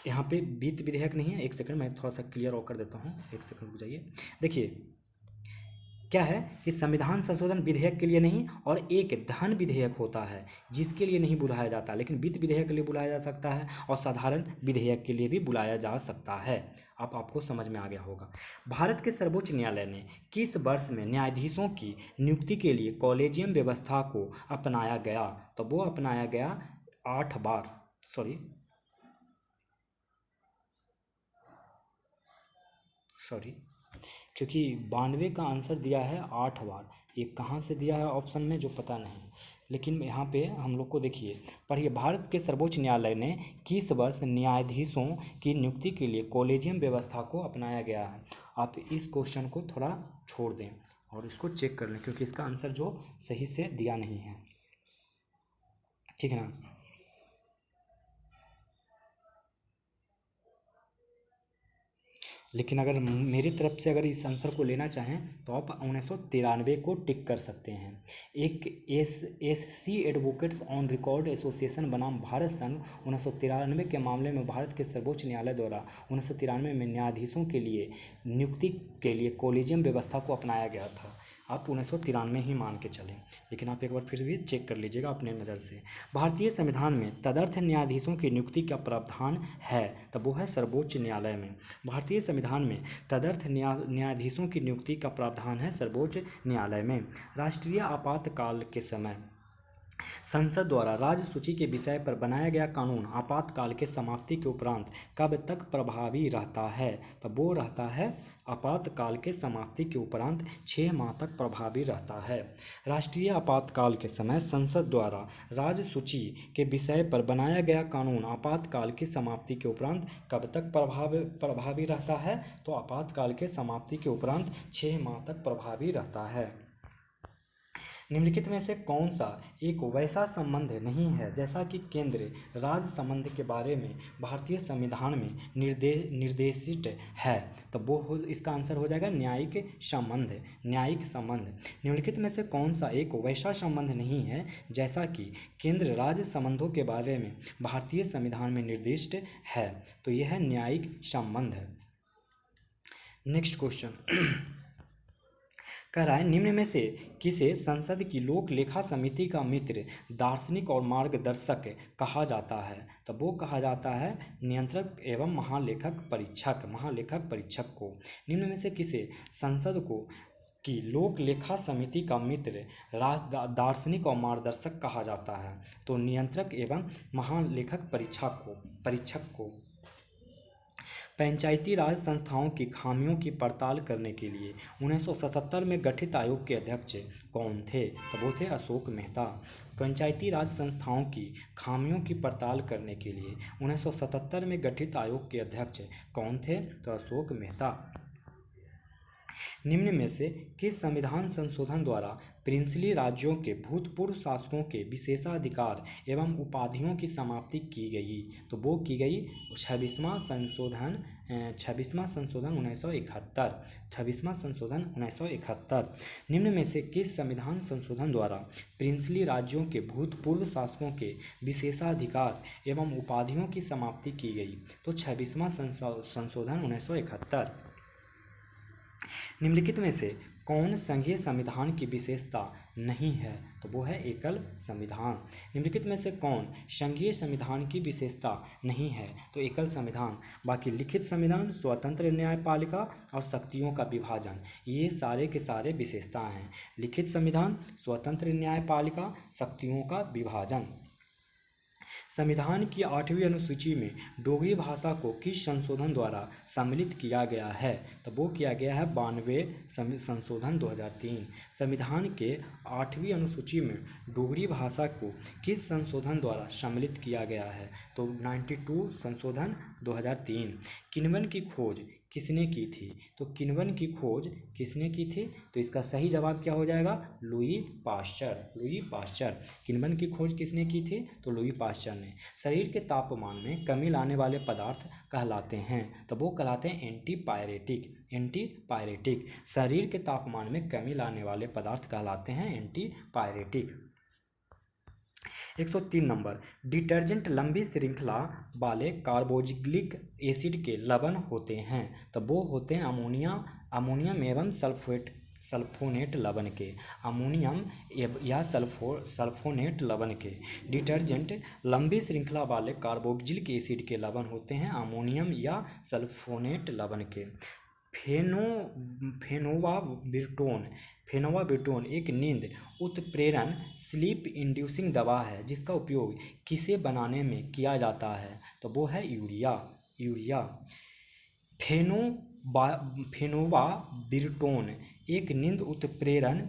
यहाँ पे वित्त विधेयक नहीं है, एक सेकंड मैं थोड़ा सा क्लियर और कर देता हूँ, एक सेकंड रुक जाइए। देखिए क्या है कि संविधान संशोधन विधेयक के लिए नहीं, और एक धन विधेयक होता है जिसके लिए नहीं बुलाया जाता, लेकिन वित्त विधेयक के लिए बुलाया जा सकता है और साधारण विधेयक के लिए भी बुलाया जा सकता है। आपको समझ में आ गया होगा। भारत के सर्वोच्च न्यायालय ने किस वर्ष में न्यायाधीशों की नियुक्ति के लिए कॉलेजियम व्यवस्था को अपनाया गया? तो वो अपनाया गया 8 बार, क्योंकि 92 का आंसर दिया है 8 बार, ये कहाँ से दिया है ऑप्शन में जो पता नहीं, लेकिन यहाँ पे हम लोग को देखिए पढ़िए। भारत के सर्वोच्च न्यायालय ने किस वर्ष न्यायाधीशों की नियुक्ति के लिए कॉलेजियम व्यवस्था को अपनाया गया है? आप इस क्वेश्चन को थोड़ा छोड़ दें और इसको चेक कर लें, क्योंकि इसका आंसर जो सही से दिया नहीं है, ठीक है ना। लेकिन अगर मेरी तरफ से अगर इस आंसर को लेना चाहें तो आप 1993 को टिक कर सकते हैं। एक SC advocates on record association बनाम भारत संघ 1993 के मामले में भारत के सर्वोच्च न्यायालय द्वारा 1993 में न्यायाधीशों के लिए नियुक्ति के लिए कॉलेजियम व्यवस्था को अपनाया गया था। आप 1993 ही मान के चलें, लेकिन आप एक बार फिर भी चेक कर लीजिएगा अपने नज़र से। भारतीय संविधान में तदर्थ न्यायाधीशों की नियुक्ति का प्रावधान है? तब वो है सर्वोच्च न्यायालय में। भारतीय संविधान में तदर्थ न्यायाधीशों की नियुक्ति का प्रावधान है सर्वोच्च न्यायालय में। राष्ट्रीय आपातकाल के समय संसद द्वारा राज्य सूची के विषय पर बनाया गया कानून आपातकाल के समाप्ति के उपरांत कब तक प्रभावी रहता है? तब वो रहता है आपातकाल के समाप्ति के उपरांत 6 माह तक प्रभावी रहता है। राष्ट्रीय आपातकाल के समय संसद द्वारा राज्य सूची के विषय पर बनाया गया कानून आपातकाल की समाप्ति के उपरांत कब तक प्रभावी रहता है? तो आपातकाल के समाप्ति के उपरांत 6 माह तक प्रभावी रहता है। निम्नलिखित में से कौन सा एक वैसा संबंध नहीं है जैसा कि केंद्र राज्य संबंध के बारे में भारतीय संविधान में निर्देशित है? तो वो इसका आंसर हो जाएगा न्यायिक संबंध। न्यायिक संबंध। निम्नलिखित में से कौन सा एक वैसा संबंध नहीं है जैसा कि केंद्र राज्य संबंधों के बारे में भारतीय संविधान में निर्दिष्ट है? तो यह है न्यायिक संबंध। नेक्स्ट क्वेश्चन कह रहा है निम्न में से किसे संसद की लोक लेखा समिति का मित्र, दार्शनिक और मार्गदर्शक कहा जाता है? तो वो कहा जाता है नियंत्रक एवं महालेखक परीक्षक को। निम्न में से किसे संसद की लोक लेखा समिति का मित्र, दार्शनिक और मार्गदर्शक कहा जाता है? तो नियंत्रक एवं महालेखक परीक्षक को। पंचायती राज संस्थाओं की खामियों की पड़ताल करने के लिए 1977 में गठित आयोग के अध्यक्ष कौन थे? तो वो थे अशोक मेहता। पंचायती राज संस्थाओं की खामियों की पड़ताल करने के लिए 1977 में गठित आयोग के अध्यक्ष कौन थे? तो अशोक मेहता। निम्न में से किस संविधान संशोधन द्वारा प्रिंसली राज्यों के भूतपूर्व शासकों के विशेषाधिकार एवं उपाधियों की समाप्ति की गई? तो वो की गई 26वां संशोधन 1971। 26वां संशोधन 1971। निम्न में से किस संविधान संशोधन द्वारा प्रिंसली राज्यों के भूतपूर्व शासकों के विशेषाधिकार एवं उपाधियों की समाप्ति की गई? तो 26वां संशोधन 1971। निम्नलिखित में से कौन संघीय संविधान की विशेषता नहीं है? तो वो है एकल संविधान। निम्नलिखित में से कौन संघीय संविधान की विशेषता नहीं है? तो एकल संविधान। बाकी लिखित संविधान, स्वतंत्र न्यायपालिका और शक्तियों का विभाजन, ये सारे के सारे विशेषता हैं। लिखित संविधान, स्वतंत्र न्यायपालिका, शक्तियों का विभाजन। संविधान की 8वीं अनुसूची में डोगरी भाषा को किस संशोधन द्वारा सम्मिलित किया गया है? तो वो किया गया है 92 संशोधन 2003। संविधान के 8वीं अनुसूची में डोगरी भाषा को किस संशोधन द्वारा सम्मिलित किया गया है? तो 92 संशोधन 2003। किण्वन की खोज किसने की थी? तो किण्वन की खोज किसने की थी? तो इसका सही जवाब क्या हो जाएगा? Louis Pasteur. Louis Pasteur. किण्वन की खोज किसने की थी? तो लुई पाश्चर ने। शरीर के तापमान में कमी लाने वाले पदार्थ कहलाते हैं? तो वो कहलाते हैं एंटीपायरेटिक। एंटीपायरेटिक। शरीर के तापमान में कमी लाने वाले पदार्थ कहलाते हैं एंटीपायरेटिक। 103 नंबर, डिटर्जेंट लंबी श्रृंखला वाले कार्बोक्सिलिक एसिड के लवण होते हैं? तो वो होते हैं अमोनियम एवं सल्फोनेट लवण के। अमोनियम या सल्फोनेट लवण के। डिटर्जेंट लंबी श्रृंखला वाले कार्बोक्सिलिक एसिड के लवण होते हैं अमोनियम या सल्फोनेट लवण के। फेनोवाबिरटोन एक नींद उत्प्रेरण स्लीप इंड्यूसिंग दवा है जिसका उपयोग किसे बनाने में किया जाता है? तो वो है यूरिया। फेनोवाबिरटोन एक नींद उत्प्रेरण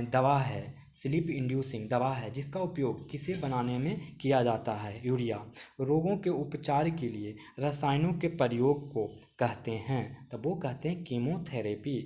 दवा है, स्लीप इंड्यूसिंग दवा है जिसका उपयोग किसे बनाने में किया जाता है? यूरिया। रोगों के उपचार के लिए रसायनों के प्रयोग को कहते हैं? तो वो कहते हैं कीमोथेरेपी।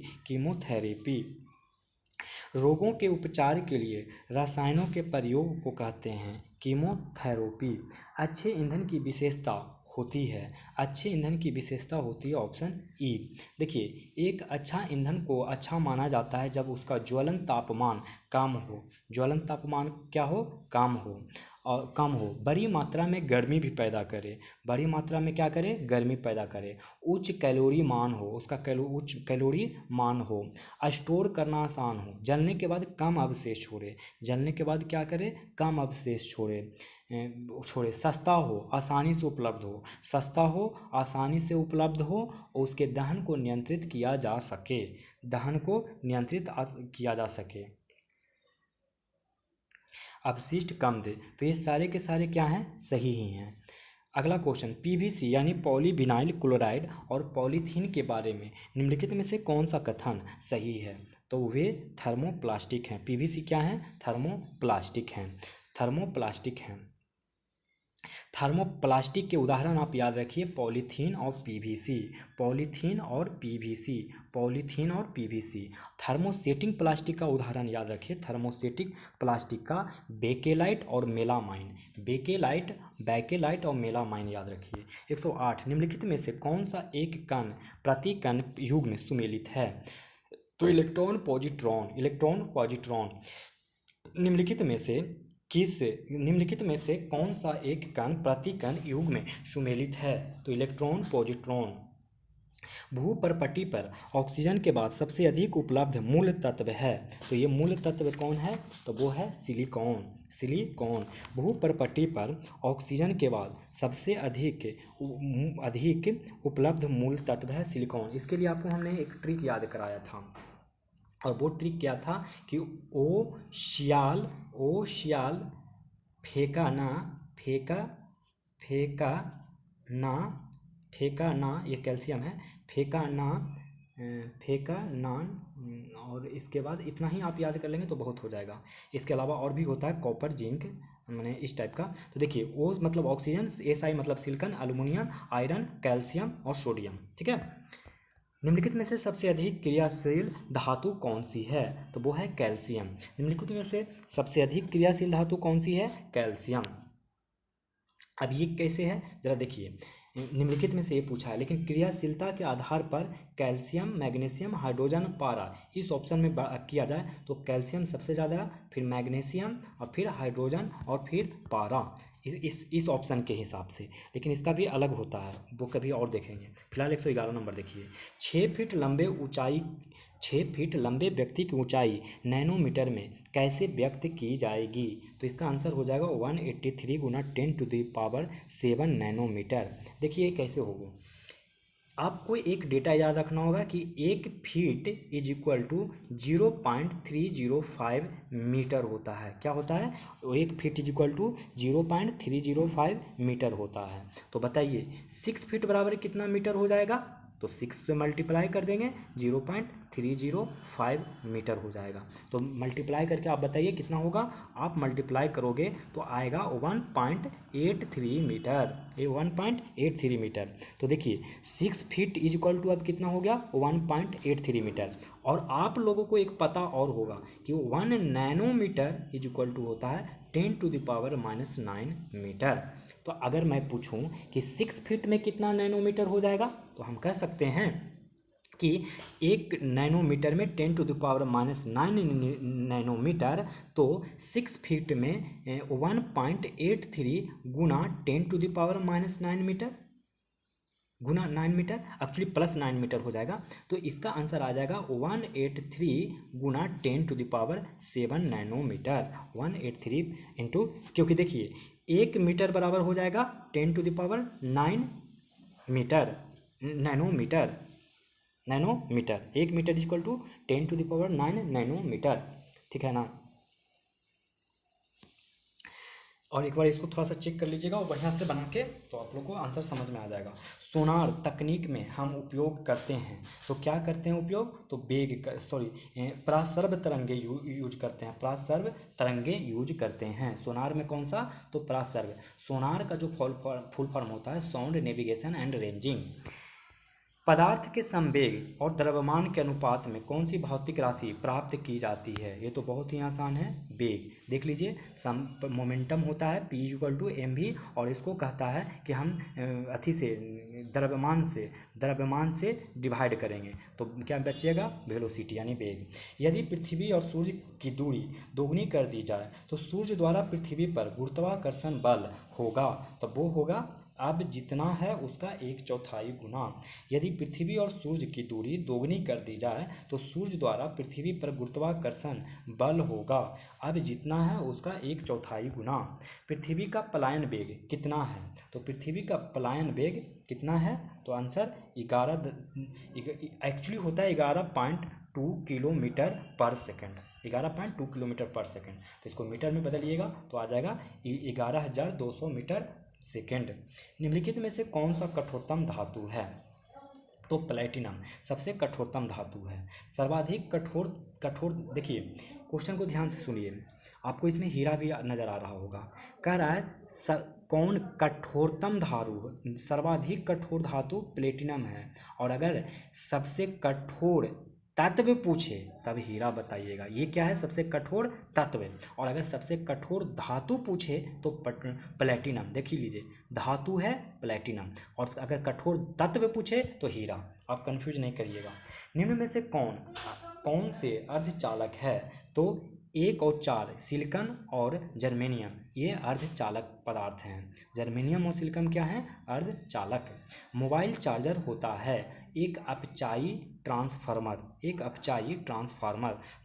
रोगों के उपचार के लिए रसायनों के प्रयोग को कहते हैं कीमोथेरेपी। अच्छे ईंधन की विशेषता होती है? अच्छे ईंधन की विशेषता होती है ऑप्शन ई। देखिए, एक अच्छा ईंधन को अच्छा माना जाता है जब उसका ज्वलन तापमान कम हो। ज्वलन तापमान क्या हो? कम हो और कम हो, बड़ी मात्रा में गर्मी भी पैदा करे। बड़ी मात्रा में क्या करे? गर्मी पैदा करे। उच्च कैलोरी मान हो, उसका उच्च कैलोरी मान हो। स्टोर करना आसान हो, जलने के बाद कम अवशेष छोड़े। जलने के बाद क्या करे? कम अवशेष छोड़े। सस्ता हो, आसानी से उपलब्ध हो। सस्ता हो, आसानी से उपलब्ध हो और उसके दहन को नियंत्रित किया जा सके। दहन को नियंत्रित किया जा सके। अपशिष्ट कम दे। तो ये सारे के सारे क्या हैं? सही ही हैं। अगला क्वेश्चन, पीवीसी यानी पॉलीविनाइल क्लोराइड और पॉलीथीन के बारे में निम्नलिखित में से कौन सा कथन सही है? तो वे थर्मोप्लास्टिक हैं। पीवीसी क्या है? थर्मोप्लास्टिक हैं। थर्मोप्लास्टिक हैं। थर्मोप्लास्टिक के उदाहरण आप याद रखिए, पॉलीथीन और पीवीसी। पॉलीथीन और पीवीसी। पॉलीथीन और पीवीसी। थर्मोसेटिंग प्लास्टिक का उदाहरण याद रखिए, थर्मोसेटिक प्लास्टिक का बेकेलाइट और मेलामाइन। बेकेलाइट और मेलामाइन याद रखिए। 108, निम्नलिखित में से कौन सा एक कण प्रति कण युग्म सुमेलित है? तो इलेक्ट्रॉन पॉजिट्रॉन। निम्नलिखित में से कौन सा एक कण प्रति कण युग्म में सुमेलित है? तो इलेक्ट्रॉन पॉजिट्रॉन। भूपर्पटी पर ऑक्सीजन के बाद सबसे अधिक उपलब्ध मूल तत्व है? तो ये मूल तत्व कौन है? तो वो है सिलिकॉन। भूपर्पटी पर ऑक्सीजन के बाद सबसे अधिक उपलब्ध मूल तत्व है सिलिकॉन। इसके लिए आपको हमने एक ट्रिक याद कराया था और वो ट्रिक क्या था कि ओ शियाल फेंका ना, ये कैल्शियम है, फेंका ना, और इसके बाद इतना ही आप याद कर लेंगे तो बहुत हो जाएगा। इसके अलावा और भी होता है कॉपर, जिंक, मैंने इस टाइप का। तो देखिए, ओ मतलब ऑक्सीजन, SI मतलब सिलिकॉन, एल्युमिनियम, आयरन, कैल्शियम और सोडियम। ठीक है। निम्नलिखित में से सबसे अधिक क्रियाशील धातु कौन सी है? तो वो है कैल्शियम। निम्नलिखित में से सबसे अधिक क्रियाशील धातु कौन सी है? कैल्शियम। अब ये कैसे है जरा देखिए, निम्नलिखित में से ये पूछा है, लेकिन क्रियाशीलता के आधार पर कैल्शियम, मैग्नीशियम, हाइड्रोजन, पारा इस ऑप्शन में किया जाए तो कैल्शियम सबसे ज़्यादा, फिर मैग्नीशियम और फिर हाइड्रोजन और फिर पारा, इस ऑप्शन के हिसाब से। लेकिन इसका भी अलग होता है, वो कभी और देखेंगे। फिलहाल 111 नंबर देखिए। 6 फीट लंबे व्यक्ति की ऊंचाई नैनोमीटर में कैसे व्यक्त की जाएगी? तो इसका आंसर हो जाएगा 183 गुना 10⁻7 नैनोमीटर। देखिए कैसे होगा, आपको एक डेटा याद रखना होगा कि 1 feet is equal to 0.305 metre होता है। क्या होता है? 1 feet is equal to 0.305 metre होता है। तो बताइए 6 फीट बराबर कितना मीटर हो जाएगा? तो 6 से मल्टीप्लाई कर देंगे, 0.305 मीटर हो जाएगा। तो मल्टीप्लाई करके आप बताइए कितना होगा। आप मल्टीप्लाई करोगे तो आएगा 1.83 मीटर, ये 1.83 मीटर। तो देखिए 6 फीट इज इक्वल टू अब कितना हो गया? 1.83 मीटर। और आप लोगों को एक पता और होगा कि 1 नैनोमीटर इज इक्वल टू होता है 10⁻⁻9 मीटर। तो अगर मैं पूछूं कि 6 फीट में कितना नैनोमीटर हो जाएगा, तो हम कह सकते हैं कि 1 नैनोमीटर में 10⁻⁻9 नैनोमीटर, तो 6 फीट में 1.83 गुना 10⁻⁻9 मीटर गुना 9 मीटर, एक्चुअली +9 मीटर हो जाएगा। तो इसका आंसर आ जाएगा 183 गुना 10⁻7 नैनोमीटर। 183 इंटू, क्योंकि देखिए 1 मीटर बराबर हो जाएगा 10⁻9 metre, nanometre 1 metre equal to 10⁻9 nanometre. ठीक है ना? और एक बार इसको थोड़ा सा चेक कर लीजिएगा और बढ़िया से बना के, तो आप लोग को आंसर समझ में आ जाएगा। सोनार तकनीक में हम उपयोग करते हैं, तो क्या करते हैं उपयोग? तो परासर्व तरंगे यूज करते हैं, परासर्व तरंगे यूज करते हैं सोनार में। कौन सा? तो परासर्व। सोनार का जो फुल फॉर्म होता है साउंड नेविगेशन एंड रेंजिंग। पदार्थ के संवेग और द्रव्यमान के अनुपात में कौन सी भौतिक राशि प्राप्त की जाती है? ये तो बहुत ही आसान है, वेग। देख लीजिए, मोमेंटम होता है P इक्वल टू mv, और इसको कहता है कि हम द्रव्यमान से डिवाइड करेंगे, तो क्या बचेगा? वेलोसिटी यानी वेग। यदि पृथ्वी और सूर्य की दूरी दोगुनी कर दी जाए तो सूर्य द्वारा पृथ्वी पर गुरुत्वाकर्षण बल होगा, तो वो होगा अब जितना है उसका 1/4 गुना। यदि पृथ्वी और सूर्य की दूरी दोगुनी कर दी जाए तो सूर्य द्वारा पृथ्वी पर गुरुत्वाकर्षण बल होगा अब जितना है उसका 1/4 गुना। पृथ्वी का पलायन वेग कितना है? तो पृथ्वी का पलायन वेग कितना है? तो आंसर 11, एक्चुअली होता है 11.2 किलोमीटर पर सेकेंड, 11.2 किलोमीटर पर सेकेंड। तो इसको मीटर में बदलिएगा तो आ जाएगा 11,200 मीटर सेकेंड। निम्नलिखित में से कौन सा कठोरतम धातु है? तो प्लेटिनम सबसे कठोरतम धातु है। सर्वाधिक कठोर देखिए, क्वेश्चन को ध्यान से सुनिए, आपको इसमें हीरा भी नजर आ रहा होगा। कह रहा है कौन कठोरतम धातु, सर्वाधिक कठोर धातु प्लेटिनम है। और अगर सबसे कठोर तत्व पूछे तब हीरा बताइएगा। ये क्या है? सबसे कठोर तत्व। और अगर सबसे कठोर धातु पूछे तो प्लेटिनम। देख लीजिए, धातु है प्लेटिनम, और अगर कठोर तत्व पूछे तो हीरा। आप कंफ्यूज नहीं करिएगा। निम्न में से कौन से अर्धचालक है? तो 1 और 4 सिलिकॉन और जर्मेनियम, ये अर्धचालक पदार्थ हैं। जर्मेनियम और सिलिकॉन क्या है? अर्धचालक। मोबाइल चार्जर होता है एक अपचाई ट्रांसफार्मर,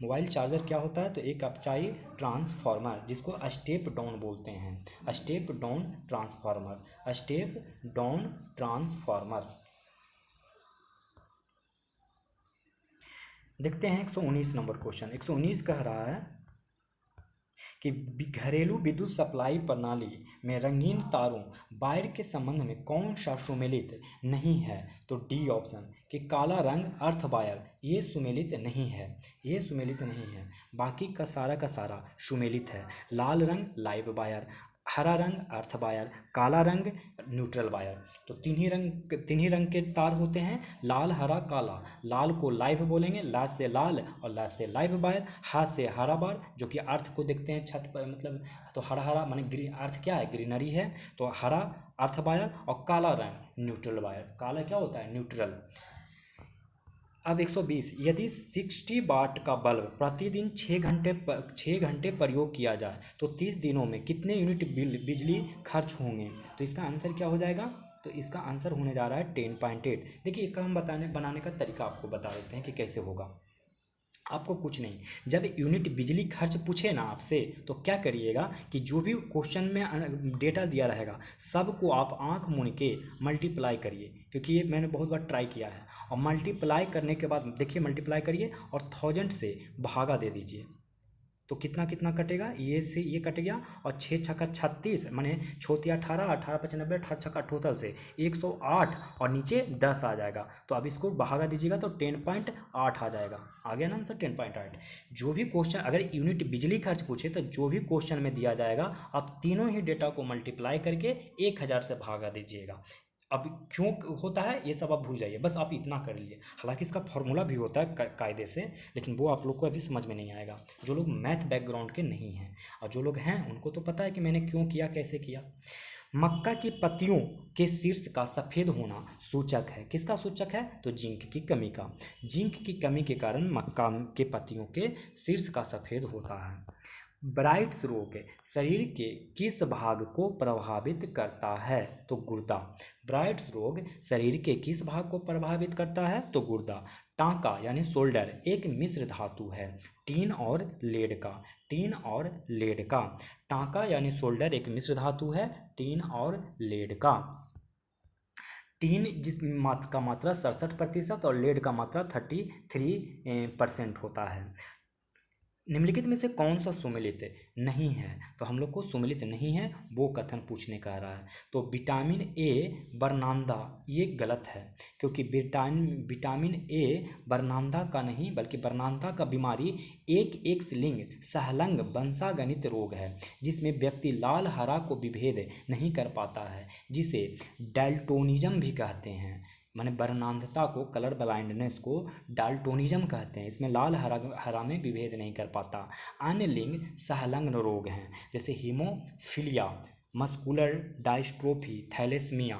मोबाइल चार्जर क्या होता है? तो एक अपचाई ट्रांसफार्मर, जिसको स्टेप डाउन बोलते हैं, स्टेप डाउन ट्रांसफार्मर। देखते हैं 119 नंबर क्वेश्चन। 119 कह रहा है कि घरेलू विद्युत सप्लाई प्रणाली में रंगीन तारों वायर के संबंध में कौन सा सुमेलित नहीं है? तो डी ऑप्शन कि काला रंग अर्थ वायर, ये सुमेलित नहीं है, बाकी का सारा सुमेलित है। लाल रंग लाइव वायर, हरा रंग अर्थ वायर, काला रंग न्यूट्रल वायर। तो तीन ही रंग के तार होते हैं, लाल हरा काला। लाल को लाइव बोलेंगे, ला से लाल और ला से लाइव वायर, हा से हरा बार जो कि अर्थ को देखते हैं छत पर, मतलब तो हरा हरा माने ग्रीन, अर्थ क्या है ग्रीनरी है, तो हरा अर्थ वायर और काला रंग न्यूट्रल वायर। काला क्या होता है न्यूट्रल। अब 120, यदि 60 वाट का बल्ब प्रतिदिन 6 घंटे प्रयोग किया जाए तो 30 दिनों में कितने यूनिट बिजली खर्च होंगे। तो इसका आंसर क्या हो जाएगा, तो इसका आंसर होने जा रहा है 10.8। देखिए इसका हम बनाने का तरीका आपको बता देते हैं कि कैसे होगा। आपको कुछ नहीं, जब यूनिट बिजली खर्च पूछे ना आपसे तो क्या करिएगा कि जो भी क्वेश्चन में डेटा दिया रहेगा सबको आप आंख मूंद के मल्टीप्लाई करिए, क्योंकि ये मैंने बहुत बार ट्राई किया है। और मल्टीप्लाई करने के बाद देखिए, मल्टीप्लाई करिए और 1000 से भागा दे दीजिए, तो कितना कितना कटेगा, ये से ये कट गया और 6 छक्का 36 माने छोटी 18, 18 95, 18 छक्का टोटल से 108 और नीचे 10 आ जाएगा। तो अब इसको भागा दीजिएगा तो 10.8 आ जाएगा। आ गया ना आंसर 10.8। जो भी क्वेश्चन अगर यूनिट बिजली खर्च पूछे तो जो भी क्वेश्चन में दिया जाएगा आप तीनों ही डेटा को मल्टीप्लाई करके 1000 से भागा दीजिएगा। अब क्यों होता है ये सब आप भूल जाइए, बस आप इतना कर लीजिए। हालांकि इसका फॉर्मूला भी होता है कायदे से, लेकिन वो आप लोग को अभी समझ में नहीं आएगा जो लोग मैथ बैकग्राउंड के नहीं हैं। और जो लोग हैं उनको तो पता है कि मैंने क्यों किया कैसे किया। मक्का की पत्तियों के शीर्ष का सफ़ेद होना सूचक है, किसका सूचक है, तो जिंक की कमी का। जिंक की कमी के कारण मक्का के पत्तियों के शीर्ष का सफ़ेद होता है। ब्राइट्स रोग शरीर के किस भाग को प्रभावित करता है, तो गुर्दा। ब्राइट्स रोग शरीर के किस भाग को प्रभावित करता है, तो गुर्दा। टांका यानी शोल्डर एक मिश्र धातु है टीन और लेड का। टीन और लेड का। टांका यानी शोल्डर एक मिश्र धातु है टीन और लेड का। टीन का मात्रा 67% और लेड का मात्रा 33% होता है। निम्नलिखित में से कौन सा सुमेलित नहीं है, तो हम लोग को सुमेलित नहीं है वो कथन पूछने का रहा है। तो विटामिन ए बरनांदा ये गलत है, क्योंकि विटामिन ए बरनांदा का नहीं बल्कि बरनांदा का बीमारी एक एक्स लिंग सहलंग वंशागणित रोग है जिसमें व्यक्ति लाल हरा को विभेद नहीं कर पाता है, जिसे डाल्टोनिज्म भी कहते हैं। माने वर्णांधता को, कलर ब्लाइंडनेस को डाल्टोनिज्म कहते हैं। इसमें लाल हरा में विभेद नहीं कर पाता। अन्य लिंग सहलंग्न रोग हैं जैसे हीमोफीलिया, मस्कुलर डायस्ट्रोफी, थैलेसीमिया,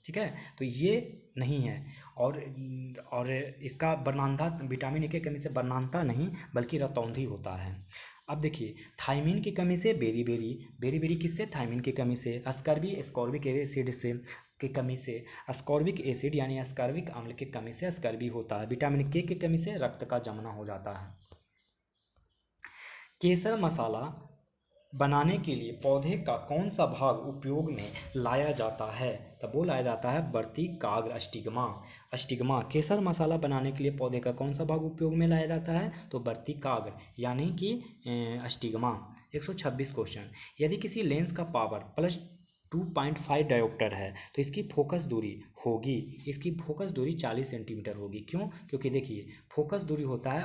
ठीक है, तो ये नहीं है। और इसका वर्णांधा विटामिन ए की कमी से वर्णांधता नहीं बल्कि रतौंधी होता है। अब देखिए थायमिन की कमी से बेरी किससे, थायमिन की कमी से। स्कॉर्बिक एसिड से की कमी से, अस्कॉर्बिक एसिड यानी अस्कॉर्बिक अम्ल की कमी से अस्कर्बी होता है। विटामिन के की कमी से रक्त का जमना हो जाता है। केसर मसाला बनाने के लिए पौधे का कौन सा भाग उपयोग में लाया जाता है, तब वो लाया जाता है वर्तिकाग्र अस्टिग्मा। केसर मसाला बनाने के लिए पौधे का कौन सा भाग उपयोग में लाया जाता है, तो वर्तिकाग्र यानी कि अस्टिग्मा। 126 क्वेश्चन, यदि किसी लेंस का पावर +2.5 डायोप्टर है तो इसकी फोकस दूरी होगी, इसकी फोकस दूरी 40 सेंटीमीटर होगी। क्यों, क्योंकि देखिए फोकस दूरी होता है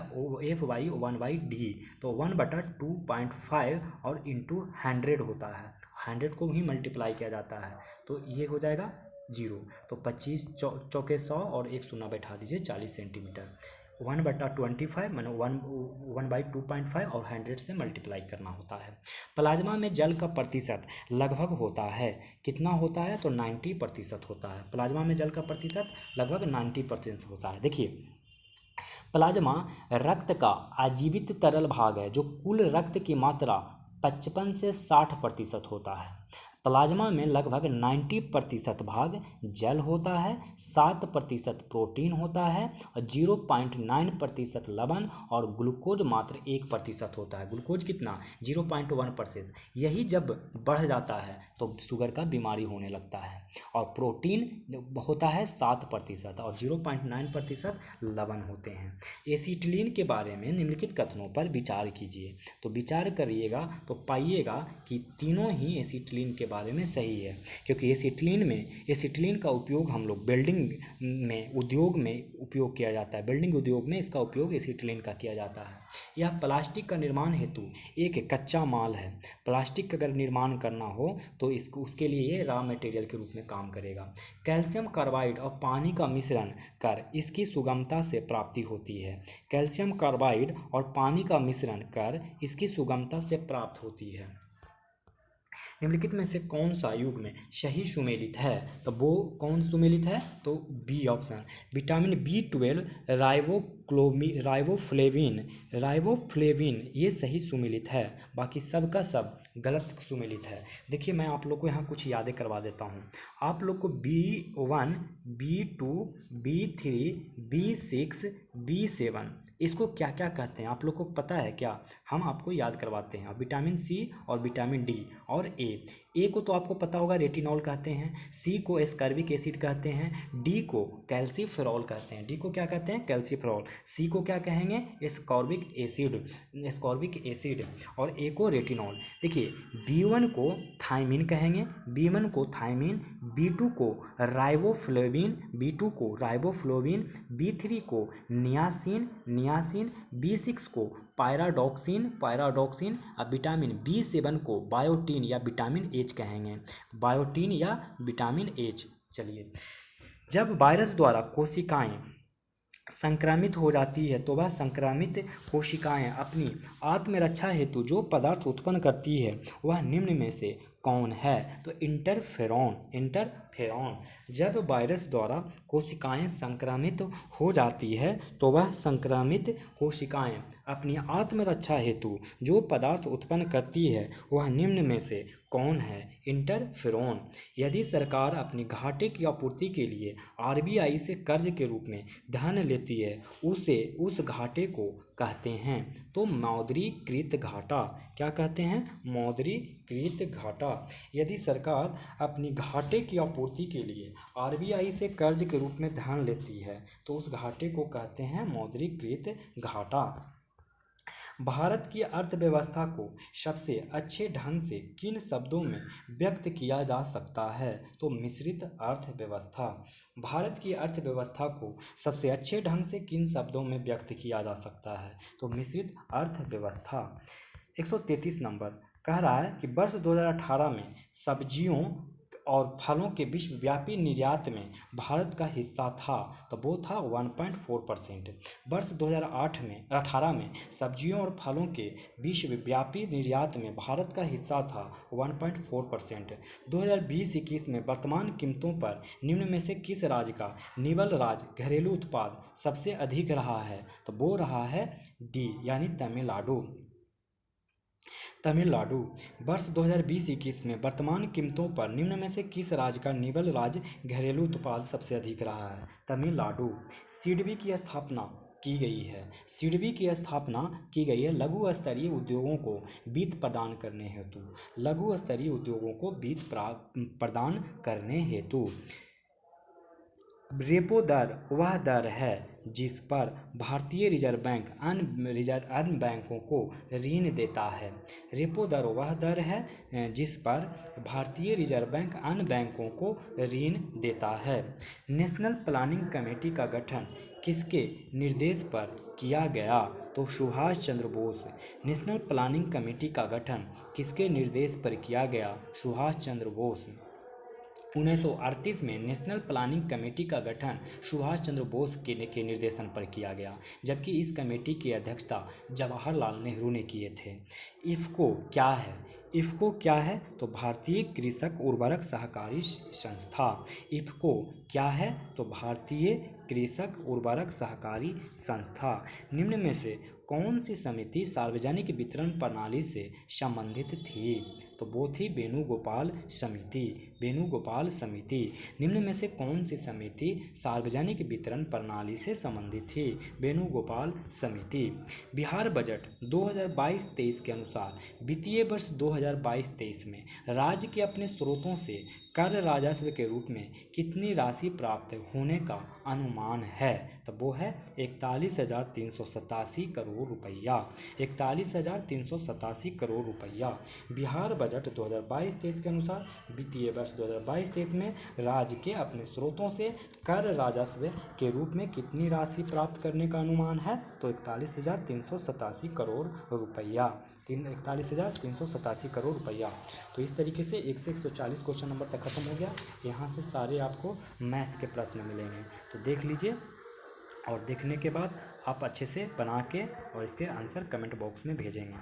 F/1/d, तो 1/2.5 और इंटू 100 होता है, 100 को भी मल्टीप्लाई किया जाता है तो ये हो जाएगा 0। तो 25 चौके 100 और एक शून्य बैठा दीजिए 40 सेंटीमीटर। 1/25 माने 1/2.5 और 100 से मल्टीप्लाई करना होता है। प्लाज्मा में जल का प्रतिशत लगभग होता है, कितना होता है, तो 90% होता है। प्लाज्मा में जल का प्रतिशत लगभग 90% होता है। देखिए प्लाज्मा रक्त का आजीवित तरल भाग है जो कुल रक्त की मात्रा 55 से 60% होता है। प्लाज्मा में लगभग 90% भाग जल होता है, 7% प्रोटीन होता है और 0.9% लवण और ग्लूकोज मात्र 1% होता है। ग्लूकोज कितना, 0.1%। यही जब बढ़ जाता है तो शुगर का बीमारी होने लगता है। और प्रोटीन होता है 7% और 0.9% लवण होते हैं। एसिटिलीन के बारे में निम्नलिखित कथनों पर विचार कीजिए। तो विचार करिएगा तो पाइएगा कि तीनों ही एसिटिलीन के बारे में सही है, क्योंकि एसिटिलीन का उपयोग हम लोग बिल्डिंग में, उद्योग में उपयोग किया जाता है। बिल्डिंग उद्योग में इसका उपयोग एसिटिलीन का किया जाता है। यह प्लास्टिक का निर्माण हेतु एक कच्चा माल है। प्लास्टिक का अगर निर्माण करना हो तो इसको, उसके लिए ये रॉ मटेरियल के रूप में काम करेगा। कैल्शियम कार्बाइड और पानी का मिश्रण कर इसकी सुगमता से प्राप्ति होती है। कैल्शियम कार्बाइड और पानी का मिश्रण कर इसकी सुगमता से प्राप्त होती है। निम्नलिखित में से कौन सा युग्म सही सुमेलित है? तो वो कौन सुमेलित है? तो B option, vitamin B12 riboflavin ये सही सुमेलित है। बाकी सब का सब गलत सुमेलित है। देखिए मैं आप लोग को यहाँ कुछ यादें करवा देता हूँ। आप लोग को B1, B2, B3, B6, B7 इसको क्या क्या कहते हैं आप लोग को पता है क्या? हम आपको याद करवाते हैं। विटामिन C और विटामिन D और ए को तो आपको पता होगा रेटिनॉल कहते हैं, सी को एस्कॉर्बिक एसिड कहते हैं, डी को कैल्सीफेरॉल कहते हैं। डी को क्या कहते हैं? कैल्सीफेरॉल। सी को क्या कहेंगे? एस्कॉर्बिक एसिड और ए को रेटिनॉल। देखिए B1 को थायमिन कहेंगे, B1 को थायमिन, B2 को राइबोफ्लेविन, B3 को नियासिन, B6 को पायराडॉक्सिन और विटामिन B7 को बायोटीन या विटामिन H कहेंगे। बायोटीन या विटामिन H। चलिए, जब वायरस द्वारा कोशिकाएं संक्रमित हो जाती है तो वह संक्रमित कोशिकाएं अपनी आत्मरक्षा हेतु जो पदार्थ उत्पन्न करती है वह निम्न में से कौन है? तो इंटरफेरॉन। जब वायरस द्वारा कोशिकाएं संक्रमित हो जाती है तो वह संक्रमित कोशिकाएं अपनी आत्मरक्षा हेतु जो पदार्थ उत्पन्न करती है वह निम्न में से कौन है? इंटरफेरॉन। यदि सरकार अपनी घाटे की आपूर्ति के लिए RBI से कर्ज के रूप में धन लेती है उस घाटे को कहते हैं तो मौद्रीकृत घाटा। क्या कहते हैं? मौद्रीकृत घाटा। यदि सरकार अपनी घाटे की आपूर्ति के लिए RBI से कर्ज के रूप में धन लेती है तो उस घाटे को कहते हैं मौद्रीकृत घाटा। भारत की अर्थव्यवस्था को सबसे अच्छे ढंग से किन शब्दों में व्यक्त किया जा सकता है? तो मिश्रित अर्थव्यवस्था। भारत की अर्थव्यवस्था को सबसे अच्छे ढंग से किन शब्दों में व्यक्त किया जा सकता है? तो मिश्रित अर्थव्यवस्था। 133 नंबर कह रहा है कि वर्ष 2018 में सब्जियों और फलों के विश्वव्यापी निर्यात में भारत का हिस्सा था तो वो था 1.4%। वर्ष 2018 में सब्जियों और फलों के विश्वव्यापी निर्यात में भारत का हिस्सा था 1.4%। 2020-21 में वर्तमान कीमतों पर निम्न में से किस राज्य का निवल राज्य घरेलू उत्पाद सबसे अधिक रहा है? तो वो रहा है डी यानी तमिलनाडु। वर्ष 2020-21 में वर्तमान कीमतों पर निम्न में से किस राज्य का निवल राज्य घरेलू उत्पाद सबसे अधिक रहा है? तमिलनाडु। सिडबी की स्थापना की गई है लघु स्तरीय उद्योगों को वित्त प्रदान करने हेतु। रेपो दर वह दर है जिस पर भारतीय रिजर्व बैंक अन्य बैंकों को ऋण देता है। रेपो दर वह दर है जिस पर भारतीय रिजर्व बैंक अन्य बैंकों को ऋण देता है। नेशनल प्लानिंग कमेटी का गठन किसके निर्देश पर किया गया? तो Subhash Chandra Bose. National planning committee का गठन किसके निर्देश पर किया गया? सुभाष चंद्र बोस। 1938 में नेशनल प्लानिंग कमेटी का गठन सुभाष चंद्र बोस के निर्देशन पर किया गया, जबकि इस कमेटी की अध्यक्षता जवाहरलाल नेहरू ने किए थे। इफ़को क्या है? तो भारतीय कृषक उर्वरक सहकारी संस्था। इफ़को क्या है? तो भारतीय कृषक उर्वरक सहकारी संस्था। निम्न में से कौन सी समिति सार्वजनिक वितरण प्रणाली से संबंधित थी? तो वो थी वेणुगोपाल समिति। निम्न में से कौन सी समिति सार्वजनिक वितरण प्रणाली से संबंधित थी? वेणुगोपाल समिति। बिहार बजट 2022-23 के अनुसार वित्तीय वर्ष 2022-23 में राज्य के अपने स्रोतों से कर राजस्व के रूप में कितनी राशि प्राप्त होने का अनुमान है? तो वो है 41,387 करोड़ रुपया। 41,387 करोड़ रुपया। बिहार बजट 2022-23 के अनुसार वित्तीय वर्ष 2022-23 में राज्य के अपने स्रोतों से कर राजस्व के रूप में कितनी राशि प्राप्त करने का अनुमान है? तो 41,387 करोड़ रुपया। 41,387 करोड़ रुपया। तो इस तरीके से 1 से 140 क्वेश्चन नंबर तक खत्म हो गया। यहाँ से सारे आपको मैथ के प्रश्न मिलेंगे, तो देख लीजिए और देखने के बाद आप अच्छे से बना के और इसके आंसर कमेंट बॉक्स में भेजेंगे।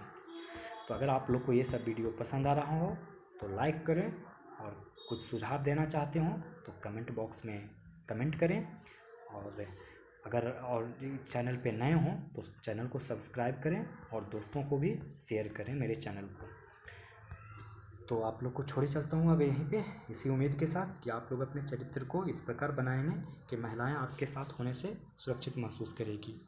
तो अगर आप लोग को ये सब वीडियो पसंद आ रहा हो तो लाइक करें, और कुछ सुझाव देना चाहते हो तो कमेंट बॉक्स में कमेंट करें, और अगर और चैनल पे नए हों तो चैनल को सब्सक्राइब करें और दोस्तों को भी शेयर करें मेरे चैनल को। तो आप लोग को छोड़े चलता हूँ अब यहीं पे, इसी उम्मीद के साथ कि आप लोग अपने चरित्र को इस प्रकार बनाएंगे कि महिलाएं आपके साथ होने से सुरक्षित महसूस करेगी।